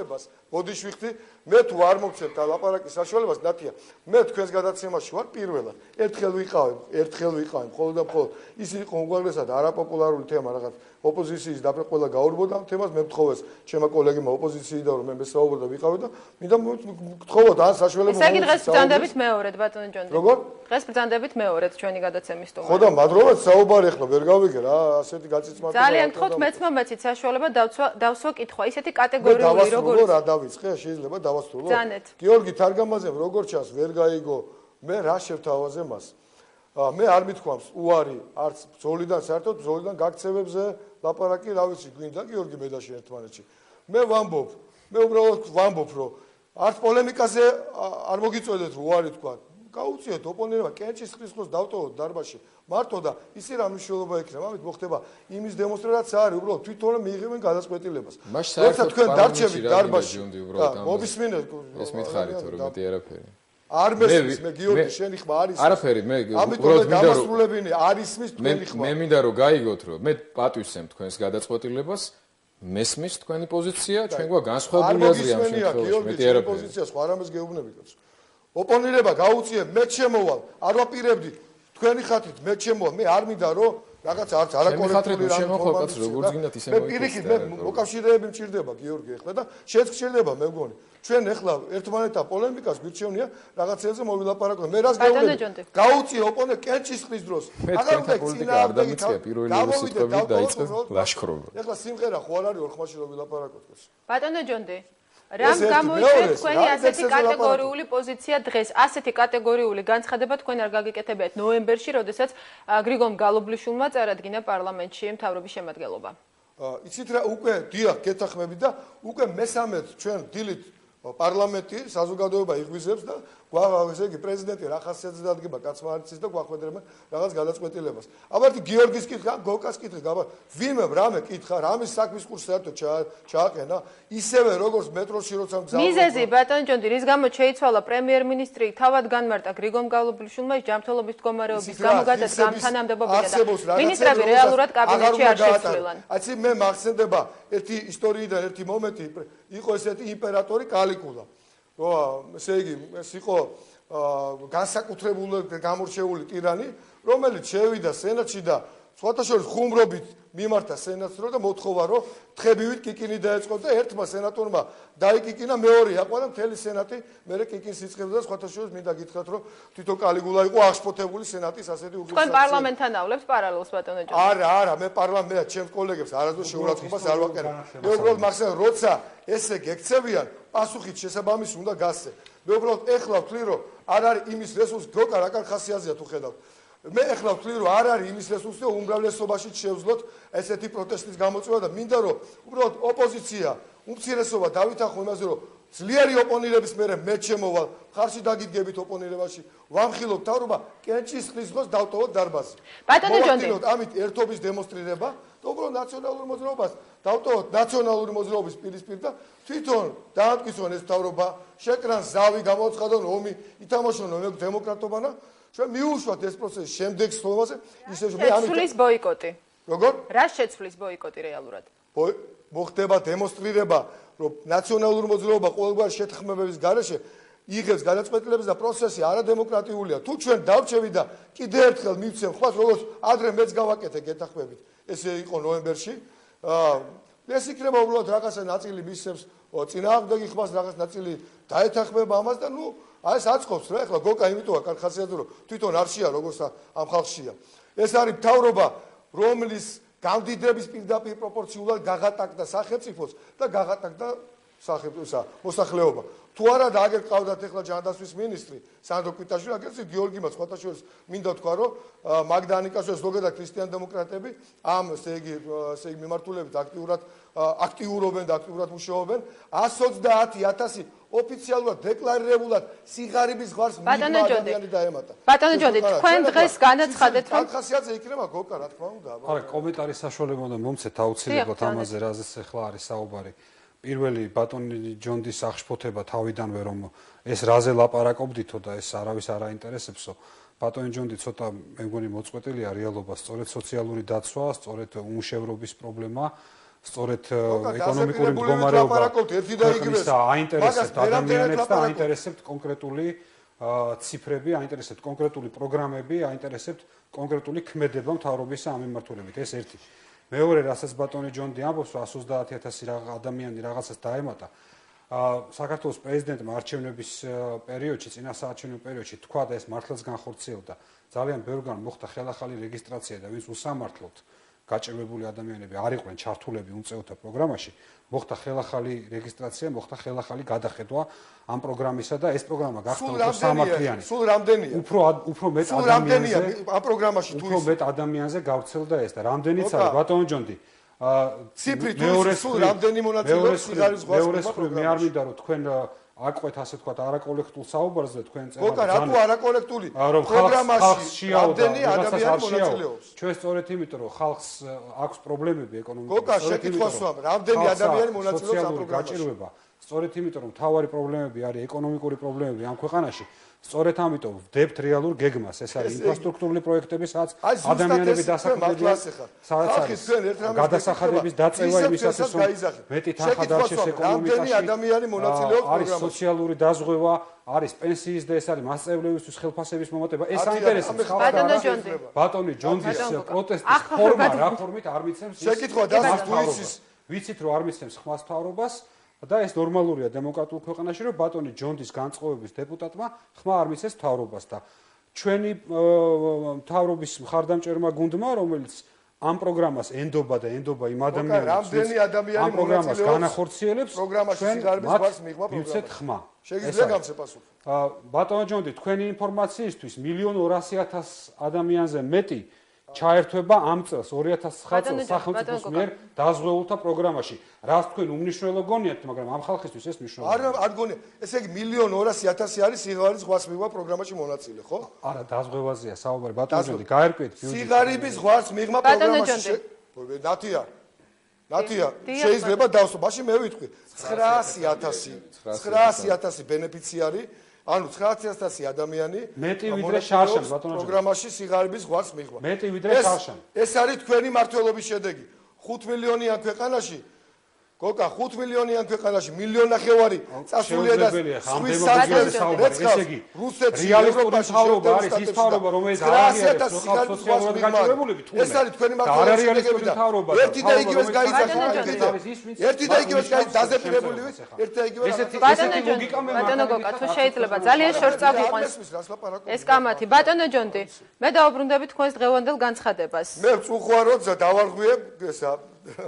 Speaker 4: ბოდიშვიხტი, მე თუ არ მოგცემთ ლაპარაკის საშუალებას, ნათია, მე თქვენს გადაცემაში ვარ პირველად. ერთხელ ვიყავი, მხოლოდ და მხოლოდ ის იყო უგვარესად არაპოპულარული თემა რაღაც ოპოზიციის და ყველა გაურბოდა ამ თემას, მე ვთხოვეს ჩემმა კოლეგებმა ოპოზიციიდან რომ მე მესაუბრე და ვიყავი და მინდა გთხოვოთ ან საშუალება
Speaker 1: ეს იგი დღეს ბრძანდებით მეორედ ბატონო ჯონდი.
Speaker 4: როგორ?
Speaker 1: დღეს ბრძანდებით მეორედ ჩვენი გადაცემის სტუმარი.
Speaker 4: ხო და მადლობაც საუბარი ახლა ვერ გავიგე რა, ასეთი გაწიწმართება.
Speaker 1: ძალიან გთხოვთ მეც მომეცით საშუალება დავსვა კითხვა, ისეთი კატეგორიული
Speaker 4: როგორ რა დავიწყე, შეიძლება დავასრულო. გიორგი თარგამაძემ როგორ ჩანს ვერ გაიგო, მე რა შევთავაზე მას. მე არ მithქვამს უარი არც ბრძოლიდან საერთოდ ბრძოლიდან გაქცევებზე ლაპარაკი რა ვიცი გვინდა გიორგი მედაში ერთმანეთში. მე ვამბობ, მე უბრალოდ ვამბობ, რომ არც პოლემიკაზე არ მოგიწოდეთ რომ უარი თქვა. გაუწიეთ ოპონენტებმა კენჭის ხრისხოს დავტოვოთ დარბაზში. მარტო და ისი რა მნიშვნელობა ექნება, ამით მოხდება იმის დემონსტრაცია არის, უბრალოდ თვითონ მიიღებენ გადაწყვეტილებას.
Speaker 5: როცა
Speaker 4: თქვენ დარჩებით დარბაზში,
Speaker 5: მობისმინეთ ეს მითხარით რომ მეტი არაფერი.
Speaker 4: არ მესმის მე გიორგი შენი ხმა არის.
Speaker 5: არაფერი მე
Speaker 4: უბრალოდ დამასრულებინი არის მის თქვენი ხმა.
Speaker 5: მე მინდა რომ გაიგოთ რომ მე პატვისცემ თქვენს გადაწყვეტილებას, მესმის თქვენი პოზიცია, ჩვენ გვაქვს განსხვავებული აზრი ამ შემთხვევაში.
Speaker 4: მეტი არაფერი. პოზიციას ხო არამეს გეუბნები კაცო. ოპონირება გაუწიებ, მე შემოვალ, არ ვაპირებდი თქვენი ხათით მე შემოვალ, მე არ მინდა რომ რაღაც არც არაკორექტული რამე
Speaker 5: მოხალხოთ როგორც გინდათ ისე
Speaker 4: მე პირიქით მე მოკავშირეები მჭირდება გიორგი ახლა და შენც გჭირდება მე მგონი ჩვენ ახლა ერთმანეთთან პოლემიკას გვირჩევნია რაღაცებზე მოვილაპარაკოთ მე რას გეუბნები გაუწიე ოპონენტ კენჭის ხრის დროს
Speaker 5: აგარ პოლიტიკა არ დამიწყია პირველი სიტყვებით დაიწყეს ლაშქრობა
Speaker 4: ახლა სიმღერა ხო არ არის ორხმაში რომ ვილაპარაკოთ
Speaker 1: ბატონო ჯონდი რამ გამოიწვია თქვენი ასეთი კატეგორიული პოზიცია დღეს? ასეთი კატეგორიული განცხადება თქვენ არ გაგიკეთებიათ ნოემბერში, როდესაც გრიგოლ გალობლიშვილმა წარადგინა პარლამენტში მთავრობის შემადგენლობა.
Speaker 4: იცით რა, უკვე დიახ, გეთახმებით და უკვე მესამედ ჩვენ დილით პარლამენტი საზოგადოება იღვიზებს და ესე იგი პრეზიდენტი რა ხასიათზე დადგება კაცმა არიცის და გვახვედრებენ რაღაც გადაწყვეტილებას. აბა გიორგის კითხა, გოკას კითხა, ვინმე რამე კითხა, რამის საქმის კურსს საერთოდ ჩააყენა, ისევე როგორც მეტროში როცა მგზავრობ.
Speaker 1: მიზეზი ბატონ ჯონდი, რის გამო შეიცვალა პრემიერ-მინისტრი, თავად განმარტა გრიგოლ გალობლიშვილმა ჯანმრთელობის მდგომარეობის გამო გადაწყდა გამთანამდებობიდან და მინისტრები რეალურად კაბინეტში არ შეცვლილან.
Speaker 4: აცი მე მახსენდება ერთი ისტორიიდან ერთი მომენტი, იყო ესეთი იმპერატორი კალიკულა. ესე იგი, ეს იყო განსაკუთრებული გამორჩეული ტირანი, რომელიც შევიდა სენატში და სხვათა შორის ხუმრობით მიმართა სენატს და მოთხოვა, რომ თხებივით კიკინი დაეწყო და ერთმა სენატორმა დაიკიკინა, მეორე აყვანა მთელი სენატი, მერე კიკინს იწყებდა და სხვათა შორის მინდა გითხრათ, რომ თვითონ კალიგულა იყო აღშფოთებული სენატის ასეთი უგრძესი.
Speaker 1: თქვენ პარლამენტთან ავლებს პარალელს ბატონო ჯონდი?
Speaker 4: არა, მე პარლამენტთან ჩემს კოლეგებს არასდროს შეურაცხყოფას არ ვაკერებ. მე უბრალოდ მახსენებ, როცა ესე გექცევიან, პასუხით შესაბამისი უნდა გასცე. მე უბრალოდ ეხლა ვთვლი, რომ არ არის იმის რესურსი, გოკა რა კარ ხასიათზეა თუ ხედავთ. მე ეხლა ვთვლი, რომ არ არის იმის რესურსი, რომ უმრავლესობაში შევძლოთ ესეთი პროტესტის გამოწვევა და მინდა რომ უბრალოდ ოპოზიცია, უმცირესობა დავითანხო იმაზე, რომ ძლიერი ოპონირების მერე მე შემოვალ, ხარში დაგიდგებით ოპონირებაში, ვამხილოთ თავრობა, კენჭის ხრის დროს დავტოვოთ დარბაზი.
Speaker 1: ბატონო ჯონდი,
Speaker 4: ამით ერთობის დემონსტრირება და უბრალოდ ნაციონალურ მოძრაობას დავტოვოთ ნაციონალური მოძრაობის პირისპირ და თვითონ დაამტკიცონ ეს თავრობა, შეკრან ზავი, გამოაცხადონ ომი, ითამაშონ დემოკრატობანა. ჩვენ მიუშვათ ეს პროცესი შემდეგ სლოვაზე, ისე
Speaker 1: მე ამით შეცვლის ბოიკოტი.
Speaker 4: როგორ?
Speaker 1: რა შეცვლის ბოიკოტი რეალურად?
Speaker 4: მოხდება დემონსტრირება, რომ ნაციონალური მოძრაობა ყოველგვარ შეთანხმებების გარეშე იღებს გადაწყვეტილებას და პროცესი არადემოკრატიულია. თუ ჩვენ დავრჩევით და კიდე ერთხელ მივცემ, ხო, როგორც ადრე მეც გავაკეთე გეთანხმებით. ესე იყო ნოემბერში. ეს იქნება უბრალოდ რაღაცა ნაწილი მისცემს წინააღმდეგი ხმას, რაღაც ნაწილი დაეთანხმება ამას და ნუ აი ეს აწყობს რა, ეხლა გოკა იმიტოა კარგი ხასიათი რომ თვითონ არშია როგორც ამ ხალხშია. ეს არის მთავრობა, რომლის გამდიდრების პირდაპირ პროპორციულად გაღატაკდა სახელმწიფოს და გაღატაკდა მოსახლეობა. თუ არა და აგერ ყავდათ ეხლა ჯანდაცვის მინისტრი სანდრო კვიტაშვილი, აგერც გიორგი მოცხვათაშვილს მინდა თქვა რომ მაგდანიკას ზოგადად ქრისტიან დემოკრატები ამ ესე იგი მიმართულებით აქტიურობენ და აქტიურად მუშაობენ 130,000 ოფიციალურად დეკლარირებულად სიღარიბის ზღვარს მიღმა ადამიანი დაემატა.
Speaker 1: ბატონო ჯონდი, თქვენ დღეს განაცხადეთ რომ
Speaker 4: ხასიათზე იქნება გოკა რა თქმა უნდა.
Speaker 3: არა, კომენტარის საშუალება უნდა მომცეთ აუცილებლად ამაზე, რაზეც ახლა არის საუბარი. პირველი ბატონი ჯონდის აღშფოთება თავიდანვე რომ ეს რაზე ლაპარაკობდითო და ეს არავის არ აინტერესებსო. ბატონი ჯონდი ცოტა მე მგონი მოწყვეტილია რეალობას, სწორედ სოციალური დაცვა, სწორედ უმუშევრობის პრობლემა, სწორედ ეკონომიკური მდგომარეობა და აინტერესებთ ადამიანებს და აინტერესებთ კონკრეტული ციფრები, აინტერესებთ კონკრეტული პროგრამები, აინტერესებთ კონკრეტული ქმედება მთავრობის ამ მიმართულებით. ეს ერთი. მეორე, რასაც ბატონი ჯონდი ამბობს, 130,000 ადამიანი რაღაცას დაემატა. საქართველოს პრეზიდენტმა არჩევნების პერიოდში, წინასაარჩევნო პერიოდში თქვა და ეს მართლაც განხორციელდა. ძალიან ბევრგან მოხდა ხელახალი რეგისტრაცია და ვინც უსამართლოდ გაჭირვებული ადამიანები არ იყვნენ ჩართულები უმწეოთა პროგრამაში, მოხდა ხელახალი რეგისტრაცია, მოხდა ხელახალი გადახედვა ამ პროგრამისა და ეს პროგრამა გახდა უფრო სამართლიანი.
Speaker 4: სულ რამდენია?
Speaker 3: უფრო მეტ ადამიანზე
Speaker 4: ამ პროგრამაში თუ
Speaker 3: უფრო მეტ ადამიანზე გავრცელდა ეს და რამდენიც არის ბატონო ჯონდი.
Speaker 4: ციფრით სულ რამდენი მონაწილეობს სიღარიბის ზღვას?
Speaker 3: მეორე მე არ მინდა რომ თქვენ აკვეთ ასე თქვა არაკოლექტულ საუბარზე თქვენ წერა.
Speaker 4: გოკა რატო არაკოლექტული? პროგრამაში რამდენი ადამიანი მონაწილეობს?
Speaker 3: ჩვენ სწორედ იმიტომ რომ ხალხს აქვს პრობლემები ეკონომიკური.
Speaker 4: გოკა შეკითხვას ვამ, რამდენი ადამიანი მონაწილეობს ამ პროგრამაში?
Speaker 3: სწორედ იმიტომ რომ მთავარი პრობლემები არის ეკონომიკური პრობლემები ამ ქვეყანაში. სწორედ ამიტომ ვდებთ რეალურ გეგმას, ეს არის ინფრასტრუქტურული პროექტები, სადაც ადამიანები დასაქმებულია, სადაც არის გადასახადების დაწევა იმისათვის, რომ მეტი თანხა დარჩეს ეკონომიკაში,
Speaker 4: რამდენი ადამიანი მონაწილეობს
Speaker 3: არის სოციალური დაზღვევა, არის პენსიის და ეს არის მასწავლებლების ხელფასების მომატება. ეს აინტერესებს ხალხს. ბატონი ჯონდის პროტესტის ფორმა რა ფორმით არ მიცემს ის?
Speaker 4: შეკითხვა დასის თუ იცის?
Speaker 3: ვიცით რომ არ მიცემს ხმას მთავრობას. და ეს ნორმალურია დემოკრატიულ ქვეყანაში, რომ ბატონი ჯონდის განწყობების დეპუტატმა ხმა არ მიცეს მთავრობას და ჩვენი მთავრობის მხარდამჭერმა გუნდმა, რომელიც ამ პროგრამას ენდობა და ენდობა იმ ადამიანებს,
Speaker 4: რამდენი ადამიანი
Speaker 3: პროგრამას განახორციელებს,
Speaker 4: პროგრამაში სიღარიბის ზღვას მიღმა
Speaker 3: მივცეთ ხმა.
Speaker 4: შეგიძლია გამცე პასუხი.
Speaker 3: ბატონო ჯონდი, თქვენი ინფორმაციისთვის 1,200,000 ადამიანზე მეტი ჩაერთვება ამ წელს 2009 წელს სახელმწიფოს მიერ დაზღვეულთა პროგრამაში. რას თქვენ უმნიშვნელო გონიათ, მაგრამ ამ ხალხისთვის ეს მნიშვნელოვანია.
Speaker 4: არ გონია. ესე იგი 1,200,000 არის სიღარიბის ზღვას მიღმა პროგრამაში მონაწილე, ხო?
Speaker 3: არა, დაზღვევაზეა საუბარი. ბატონო ჯონდი, გაერკვეთ ბიუჯეტი.
Speaker 4: სიღარიბის ზღვას მიღმა პროგრამაში. ნათია, შეიძლება დავსო, მაშინ მე ვიტყვი 900,000 ბენეფიციარი, ანუ 900,000 ადამიანი
Speaker 3: მეტი ვიდრე შარშან ბატონო
Speaker 4: პროგრამაში სიღარიბის ზღვას მიღმა.
Speaker 3: მეტი ვიდრე შარშან.
Speaker 4: ეს არის თქვენი მართლობის შედეგი. 5 მილიონიან ქვეყანაში გოკა 5 მილიონიან ქვეყანაში 1,5 მილიონი წასულია და სვის საქმეს რუსეთში ევროპაში მთავრობა არის ის მთავრობა რომელიც არ არის სოციალურად გაჭირვებული თუნდაც ეს არის თქვენი მართლობის მთავრობა ერთი და იგივეს გაიძახა ერთი და იგივეს დაზეპირებული ერთი და იგივე
Speaker 1: ესეთი ლოგიკა მე ბატონო გოკა თუ შეიძლება ძალიან შორს წავიყვანს ეს კამათი ბატონო ჯონდი მე დაუბრუნდები თქვენს დღევანდელ განცხადებას
Speaker 4: მე წუხვარო დავარღვიებ ესა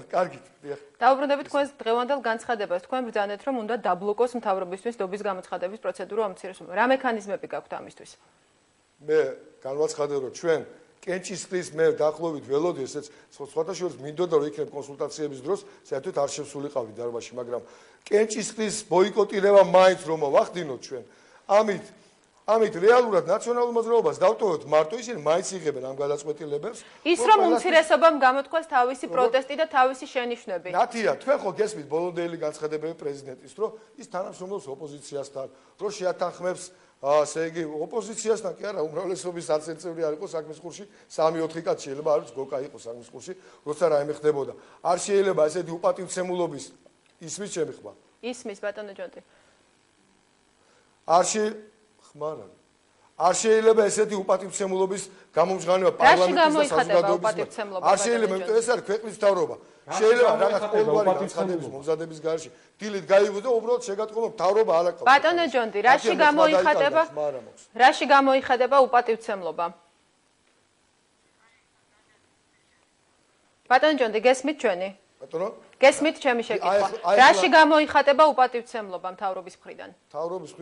Speaker 4: კარგით დიახ
Speaker 1: დაუბრუნდები თქვენს დღევანდელ განცხადებას თქვენ ბრძანეთ რომ უნდა დაბლოკოს მთავრობისთვის დობის გამოცხადების პროცედურა ამცირესობა რა მექანიზმები გაქვთ ამისთვის
Speaker 4: მე განვაცხადე რომ ჩვენ კენჭისყრის მე დაახლოებით ველოდი ესეც სხვათა შორის მინდოდა რომ იქნებ კონსულტაციების დროს საერთოდ არ შევსულიყავი დარბაზში მაგრამ კენჭისყრის ბოიკოტირება მაინც რომ ვახდინოთ ჩვენ ამით რეალურად ნაციონალურ მოძრაობას დავტოვოთ მარტო ისინი მაინც იღებენ ამ გადაწყვეტილებებს
Speaker 1: ის რომ უმცირესობამ გამოთქვას თავისი პროტესტი და თავისი შენიშვნები
Speaker 4: ნათია თქვენ ხო გესმით ბოლოდელი განცხადებები პრეზიდენტის რომ ის თანამშრომლობს ოპოზიციასთან რომ შეათანხმებს ასე იგი ოპოზიციასთან კი არა უმრავლესობის არცერთი არ იყო საქმის ხურში 3-4 კაცი შეიძლება არის გოკა იყო საქმის ხურში როცა რაიმე ხდებოდა არ შეიძლება ესეთი უპატივცემულობის ისმის ჩემი ხმა
Speaker 1: ისმის ბატონო ჯონდი
Speaker 4: არში ხმარა არ შეიძლება ესეთი უპატივცემლობის გამომჟღავნება პარლამენტის და საზოგადოების არ შეიძლება, იმიტომ ეს არის ქვეყნის მთავრობა. შეიძლება რაღაც ყოველგვარი განცხადების მომზადების გარეშე დილით გაიგოს და უბრალოდ შეგატყობო მთავრობა არ აკეთებს.
Speaker 1: ბატონო ჯონდი, რაში გამოიხატება უპატივცემლობა? ბატონო ჯონდი, გესმით ჩვენი?
Speaker 4: ბატონო?
Speaker 1: გესმით ჩემი შეკითხვა? რაში გამოიხატება უპატივცემლობა მთავრობის მხრიდან?
Speaker 4: მთავრობის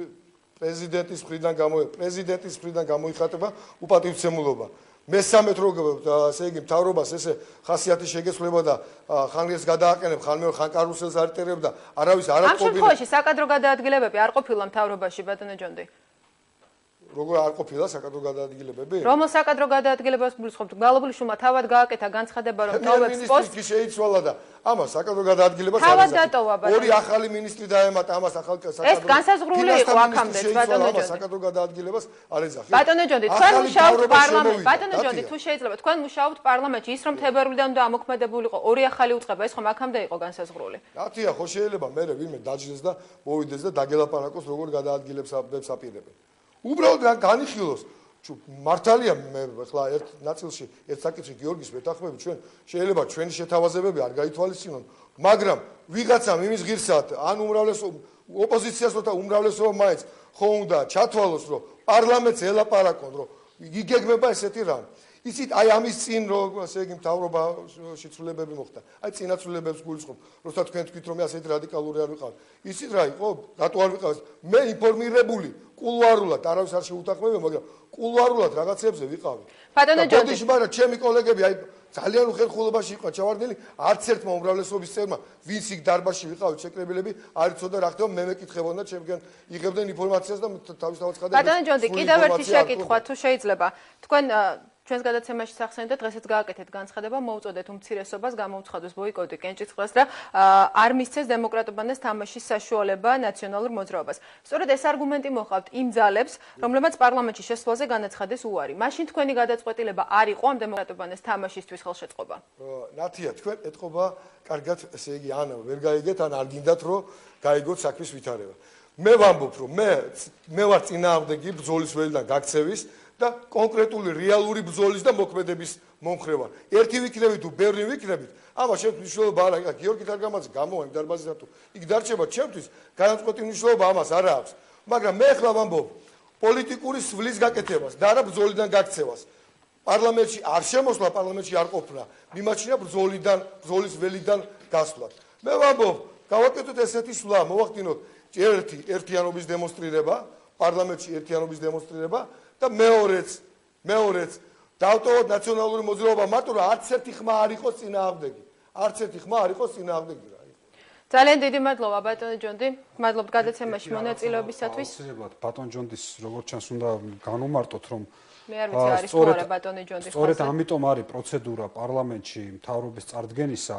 Speaker 4: პრეზიდენტის მხრიდან გამოიხატება უპატივცემლობა. მესამე ასე იგი მთავრობას ესე ხასიათი შეგეცვლება და ხანს გადააყენებ, ხან კარუსელს არტერებ და არავის არ
Speaker 1: აკობინებს. ამ შემთხვევაში საკადრო გადაადგილებები არ ყოფილა მთავრობაში, ბატონო ჯონდი?
Speaker 4: როგორ არ ყოფილა საკადრო გადაადგილებები?
Speaker 1: რომელ საკადრო გადაადგილებას გულისხმობთ? გალობლიშვილმა თავად გააკეთა განცხადება, რომ ტოვებს პოსტს.
Speaker 4: კი შეიცვალა და ამას საკადრო გადაადგილებას
Speaker 1: თავად დატოვა, ბატონო.
Speaker 4: ორი ახალი მინისტრი დაემატა ამას ახალ საკადრო.
Speaker 1: ეს განსაზღვრული იყო აქამდე, ბატონო ჯონდი.
Speaker 4: საკადრო გადაადგილებას არ ეძახით.
Speaker 1: ბატონო ჯონდი, თქვენ მუშაობთ პარლამენტში. ბატონო ჯონდი, თუ შეიძლება თქვენ მუშაობთ პარლამენტში, ის რომ თებერვლიდან უნდა ამოქმედებულიყო ორი ახალი უწყება, ეს ხომ აქამდე იყო განსაზღვრული?
Speaker 4: რათია, ხო შეიძლება მე ვინმე დაჯდეს და მოვიდეს და დაგელაპარაკოს როგორ გადაადგილებს აპირებენ. უბრალოდ განიხილოს. მართალია მე ახლა ერთ ნაწილში ერთ საკითხში გიორგის მეთანხმები ჩვენ შეიძლება ჩვენი შეთავაზებები არ გაითვალისწინონ, მაგრამ ვიღაცამ იმის ღირსად ან უმრავლესობა ოპოზიციას და უმრავლესობა მაინც ხო უნდა ჩათვალოს, რომ პარლამენტს ელაპარაკონ, რომ იგეგმება ესეთი რამ. იცით, აი ამის წინ რომ ასე იგი მთავრობა შეცვლილებები მოხდა. აი წინაცვლილებებს გულისხმობ, როცა თქვენ თქვით რომ ასეთი რადიკალური არ ვიყავ. იცით რა იყო? რატო არ ვიყავ? მე ინფორმირებული კულუარულად არავის არ შეუთანხმებია, მაგრამ კულუარულად რაღაცებზე ვიყავი.
Speaker 1: ბატონო ჯონდი,
Speaker 4: ბოდიში, მაგრამ ჩემი კოლეგები აი ძალიან უხერხულობაში იყვნენ ჩავარდნილი, არც ერთმა უმრავლესობის წევრმა, ვინც იქ დარბაზში ვიყავით შეკრებილები, არ იცოდა რა ხდება, მე მეკითხებოდა ჩემგან იღებდნენ ინფორმაციას და თავისთავად ხდება.
Speaker 1: ბატონო ჯონდი, კიდევ ერთი შეკითხვა თუ შეიძლება. თქვენ ჩვენს გადაცემაში სახსენეთ და დღესაც გააკეთეთ განცხადება, მოუწოდეთ უმცირესობას გამოუცხადოს ბოიკოტი კენჭისყრას და არ მისცეს დემოკრატობანეს თამაშის საშუალება ნაციონალურ მოძრაობას. სწორედ ეს არგუმენტი მოჰყავთ იმ ძალებს, რომლებიც პარლამენტში შესვლაზე განაცხადეს უარი. მაშინ თქვენი გადაწყვეტილება არ იყო ამ დემოკრატობანეს თამაშისთვის ხელშეწყობა?
Speaker 4: ნათია, თქვენ ეთყობა კარგად, ესე იგი, ან ვერ გაიგეთ, ან არ გინდათ, რომ გაიგოთ საქმის ვითარება. მე ვამბობ, რომ მე ვარ წინააღმდეგი ბრძოლის ველიდან გაქცევის და კონკრეტული რეალური ბრძოლის და მოქმედების მომხრე ვარ. ერთი ვიქნებით თუ ბევრი ვიქნებით, ამას ჩემთვის მნიშვნელობა არ აქვს. გიორგი თარგამაძე გამოვა იმ დარბაზიდან თუ იქ დარჩება, ჩემთვის განსხვავებული მნიშვნელობა ამას არ აქვს. მაგრამ მე ახლა ვამბობ პოლიტიკური სვლის გაკეთებას და არა ბრძოლიდან გაქცევას. პარლამენტში არ შემოსვლა, პარლამენტში არ ყოფნა, მიმაჩნია ბრძოლის ველიდან გასვლა. მე ვამბობ, გავაკეთოთ ესეთი სვლა, მოვახდინოთ ერთიანობის დემონსტრირება, პარლამენტში ერთიანობის დემონსტრირება და მეორეც დავტოვოთ ნაციონალური მოძრაობა, მარტო რომ არც ერთი ხმა არ იყოს წინააღმდეგი. არც ერთი ხმა არ იყოს წინააღმდეგი რა.
Speaker 1: ძალიან დიდი მადლობა ბატონო ჯონდი. მადლობთ გადაცემაში მონაწილეობისათვის.
Speaker 3: აუცილებლად ბატონ ჯონდის როგორც ჩანს უნდა განუმარტოთ, რომ
Speaker 1: მე არ ვიცი არის თუ არა ბატონი ჯონდი.
Speaker 3: სწორედ ამიტომ არის პროცედურა პარლამენტში მთავრობის წარდგენისა,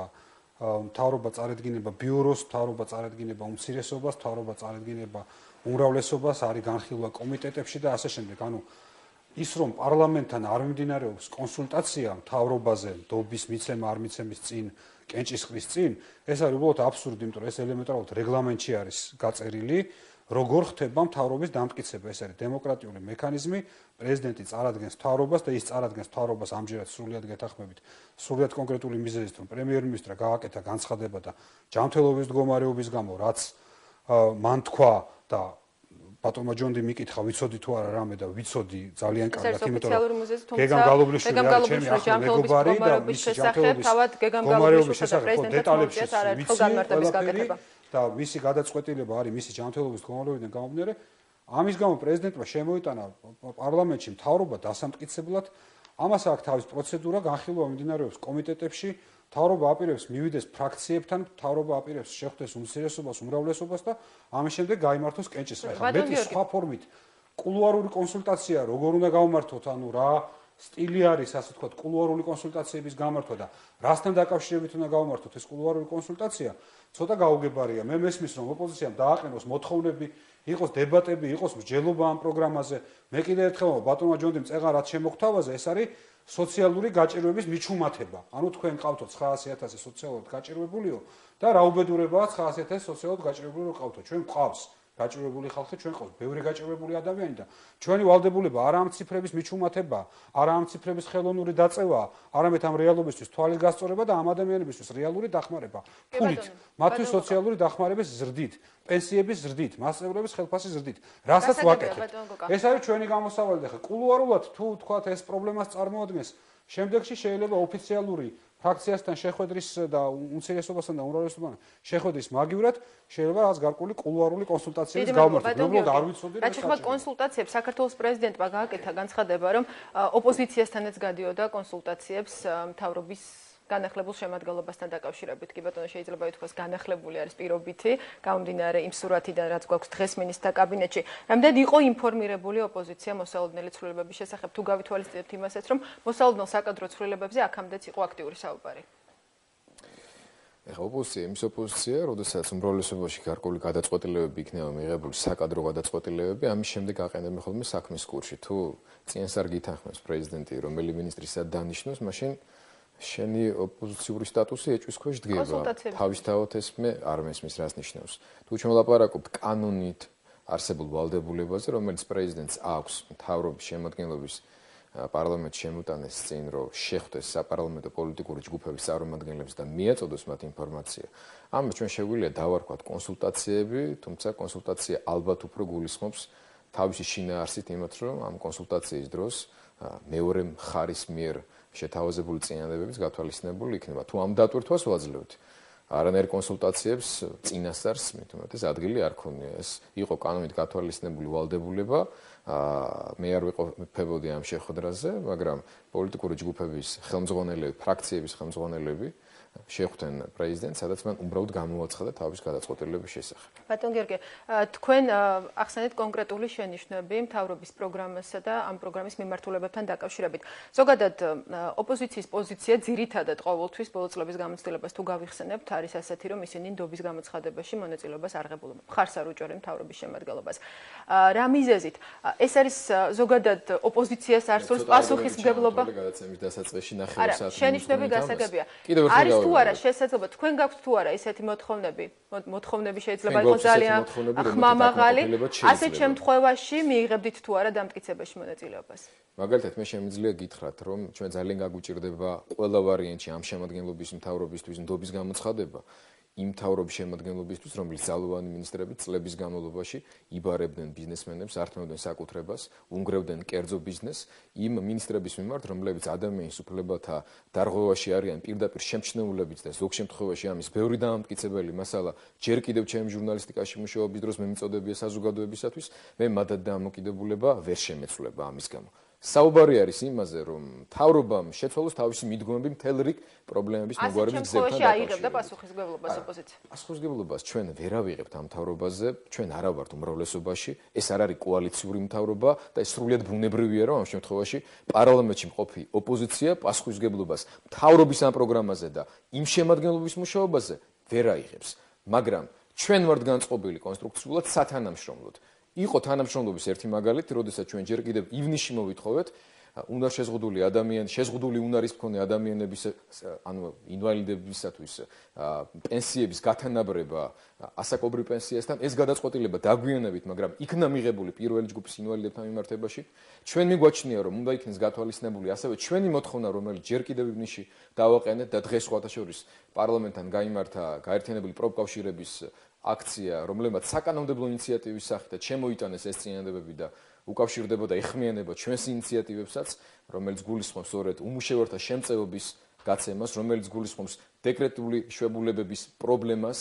Speaker 3: მთავრობა წარედგინება ბიუროს, მთავრობა წარედგინება უმცირესობას, მთავრობა წარედგინება უმრავლესობას, არის განხილვა კომიტეტებში და ასე შემდეგ. ანუ ის რომ პარლამენტთან არ მიმდინარეობს კონსულტაცია მთავრობაზე, დობის მიცემა არ მიცემის წინ, კენჭისყრის წინ, ეს არის უბრალოდ აბსურდი, იმიტომ რომ ეს ელემენტარულად რეგლამენტში არის გაწერილი, როგორ ხდება მთავრობის დამტკიცება. ეს არის დემოკრატიული მექანიზმი, პრეზიდენტი წარადგენს მთავრობას და ის წარადგენს მთავრობას ამჯერად სრულიად გეთანხმებით. სრულიად კონკრეტული მიზეზით, რომ პრემიერ-მინისტრმა გააკეთა განცხადება და ჯანმრთელობის მდგომარეობის გამო, რაც მან თქვა და ბატონმა ჯონდი მიკითხა, ვიცოდი თუ არა რამე და ვიცოდი ძალიან კარგად, იმიტომ რომ გეგამ გალობლიშვილი არის ჩემი ახალი მეგობარი და მისი ჯანმრთელობის მდგომარეობის შესახებ დეტალებში ვიცი და მისი გადაწყვეტილება არის მისი ჯანმრთელობის მდგომარეობიდან გამომდინარე. ამის გამო პრეზიდენტმა შემოიტანა პარლამენტში მთავრობა დასამტკიცებლად. ამას აქვს თავის პროცედურა, განხილვა მიმდინარეობს კომიტეტებში. მთავრობა აპირებს მივიდეს ფრაქციებთან, მთავრობა აპირებს შეხვდეს უმცირესობას, უმრავლესობას და ამის შემდეგ გაიმართოს კენჭისყრა. მეტი სხვა ფორმით კულუარული კონსულტაცია როგორ უნდა გავმართოთ, ანუ რა სტილი არის, ასე ვთქვათ, კულუარული კონსულტაციების გამართვა და რასთან დაკავშირებით უნდა გავმართოთ ეს კულუარული კონსულტაცია, ცოტა გაუგებარია. მე მესმის რომ ოპოზიციამ დააყენოს მოთხოვნები, იყოს დებატები, იყოს მსჯელობა ამ პროგრამაზე. მე კიდევ ერთხელ ბატონმა ჯონდიმ წეღან რაც შემოგთავაზე, ეს არის სოციალური გაჭირვების მიჩუმათება. ანუ თქვენ ყავთო 900,000 სოციალურად გაჭირვებულიო და რა უბედურებაა 900,000 სოციალურად გაჭირვებული რო ყავთო. ჩვენ გვყავს გაჭირვებული ხალხი ჩვენ ყავს, ბევრი გაჭირვებული ადამიანი და ჩვენი ვალდებულება არა ამ ციფრების მიჩუმათება, არა ამ ციფრების ხელოვნური დაწევა, არამედ ამ რეალობისთვის თვალის გასწორება და ამ ადამიანებისთვის რეალური დახმარება. ფულით, მათთვის სოციალური დახმარების ზრდით, პენსიების ზრდით, მასწავლებლების ხელფასის ზრდით. რასაც ვაკეთებთ. ეს არის ჩვენი გამოსავალი და ხა კულუარულად თუ თქვათ ეს პრობლემას წარმოადგენს, შემდეგში შეიძლება ოფიციალური ფრაქციასთან შეხვედრის და უმცირესობასთან და უმრავლესობასთან შეხვედრის მაგივრად შეიძლება რაღაც გარკვეული კულუარული კონსულტაციების გამართვა. უბრალოდ არ ვიცოდი რა.
Speaker 1: რაჩხმა კონსულტაციებს საქართველოს პრეზიდენტმა გააკეთა განცხადება, რომ ოპოზიციასთანაც გადიოდა კონსულტაციებს მთავრობის განახლებულ შემადგენლობასთან დაკავშირებით. კი ბატონო, შეიძლება ითქვას განახლებული არის პირობითი, გამომდინარე იმ სურათიდან, რაც გვაქვს დღეს მინისტრთა კაბინეტში. რამდენად იყო ინფორმირებული ოპოზიცია მოსალოდნელი ცვლილებების შესახებ? თუ გავითვალისწინებთ იმასაც, რომ მოსალოდნელ საკადრო ცვლილებებზე აქამდეც იყო აქტიური საუბარი.
Speaker 5: ეხლა ოპოზიცია იმის ოპოზიცია, როდესაც უმრავლესობაში გარკვეული გადაწყვეტილებები იქნება მიღებული, საკადრო გადაწყვეტილებები, ამის შემდეგ აყენებენ ხოლმე საქმის კურსში. თუ წინასწარ გითანხმებს პრეზიდენტი, რომელი მინისტრი სად დანიშნოს, მაშინ შენი ოპოზიციური სტატუსი ეჭვის ქვეშ დგება. თავისთავად ეს მე არ მესმის რას ნიშნავს. თუ ჩვენ ვლაპარაკობთ კანონით არსებულ ვალდებულებაზე, რომელიც პრეზიდენტს აქვს მთავრობის შემადგენლობის პარლამენტში შემოტანეს წინ, რომ შეხვდეს საპარლამენტო პოლიტიკური ჯგუფების წარმომადგენლებს და მიაწოდოს მათ ინფორმაცია. ამას ჩვენ შეგვიძლია დავარქვათ კონსულტაციები, თუმცა კონსულტაცია ალბათ უფრო გულისხმობს თავისი შინაარსით იმათ, რომ ამ კონსულტაციის დროს მეორე მხარის მიერ შეთავაზებული წინადადებების გათვალისწინებული იქნება. თუ ამ დატვირთვას ვაძლევთ, არანაირ კონსულტაციებს წინასწარს მით უმეტეს ადგილი არ ქონია. ეს იყო კანონით გათვალისწინებული ვალდებულება. მე არ ვიყოფებოდი ამ შეხვედრაზე, მაგრამ პოლიტიკური ჯგუფების ხელმძღვანელები, ფრაქციების ხელმძღვანელები შეხვდნენ პრეზიდენტს, სადაც მან უბრალოდ გამოაცხადა თავის გადაწყვეტილების შესახებ.
Speaker 1: ბატონ გიორგი, თქვენ ახსენეთ კონკრეტული შენიშვნები მთავრობის პროგრამასა და ამ პროგრამის მიმართულებებთან დაკავშირებით. ზოგადად ოპოზიციის პოზიცია ძირითადად ყოველთვის ბოლო წლების გამოცდილებას თუ გავიხსენებთ, არის ასეთი, რომ ისინი ნდობის გამოცხადებაში მონაწილეობას არ ღებულობენ. მხარს არ უჭერენ მთავრობის შემადგენლობას. რა მიზეზით? ეს არის ზოგადად ოპოზიციას არსებობს პასუხისმგებლობა
Speaker 5: გადაცემის დასაწყისში ნახევარ საათი.
Speaker 1: შენიშვნები გასაგებია. არის თუ არა შესაძლებლობა თქვენ გაქვთ თუ არა ესეთი მოთხოვნები შეიძლება იყოს ძალიან ხმამაღალი, ასეთ შემთხვევაში მიიღებდით თუ არა დამტკიცებაში მონაწილეობას?
Speaker 5: მაგალითად მე შემიძლია გითხრათ, რომ ჩვენ ძალიან გაგვიჭირდება ყველა ვარიანტში ამ შემადგენლობის მთავრობისთვის ნდობის გამოცხადება. იმ მთავრობის შემადგენლობისთვის, რომელიც ძალოვანი მინისტრები წლების განმავლობაში იბარებდნენ ბიზნესმენებს, ართმევდნენ საკუთრებას, უნგრევდნენ კერძო ბიზნესს, იმ მინისტრების მიმართ, რომლებიც ადამიანის უფლებათა დარღვევაში არიან პირდაპირ შემჩნეულებიც და ზოგ შემთხვევაში ამის ბევრი დამამტკიცებელი მასალა ჯერ კიდევ ჩემი ჟურნალისტიკაში მუშაობის დროს მე მიწოდებია საზოგადოებისათვის, მე მათად დამოკიდებულება ვერ შემეცვლება ამის გამო. საუბარი არის იმაზე, რომ მთავრობამ შეცვალოს თავისი მიდგომები მთელ რიგ პრობლემების მოგვარების გზებთან
Speaker 1: დაკავშირებით. პასუხისმგებლობას ოპოზიცია.
Speaker 5: პასუხისმგებლობას ჩვენ ვერ ავიღებთ ამ მთავრობაზე, ჩვენ არა ვართ უმრავლესობაში, ეს არ არის კოალიციური მთავრობა და ეს სრულიად ბუნებრივია, რომ ამ შემთხვევაში პარლამენტში მყოფი ოპოზიცია პასუხისმგებლობას მთავრობის ამ პროგრამაზე და იმ შემადგენლობის მუშაობაზე ვერ აიღებს. მაგრამ ჩვენ ვართ განწყობილი კონსტრუქციულად სათანამშრომლოდ. იყო თანამშრომლობის ერთი მაგალითი, როდესაც ჩვენ ჯერ კიდევ ივნისში მოვითხოვეთ, უნდა შეზღუდული ადამიანი, შეზღუდული უნარის მქონე ადამიანების, ანუ ინვალიდებისათვის პენსიების გათანაბრება ასაკობრივ პენსიასთან, ეს გადაწყვეტილება დაგვიანებით, მაგრამ იქნა მიღებული პირველი ჯგუფის ინვალიდებთან მიმართებაში. ჩვენ მიგვაჩნია, რომ უნდა იქნეს გათვალისწინებული ასევე ჩვენი მოთხოვნა, რომელიც ჯერ კიდევ ივნისში დავაყენეთ და დღეს სხვათა შორის პარლამენტთან გაიმართა გაერთიანებული პროფკავშირების აქცია, რომელმაც საკანონმდებლო ინიციატივის სახით შემოიტანეს ეს წინადადებები და უკავშირდებოდა ეხმიანება ჩვენს ინიციატივებსაც, რომელიც გულისხმობს სწორედ უმუშევართა შემწეობის გაცემას, რომელიც გულისხმობს დეკრეტული შვებულებების პრობლემას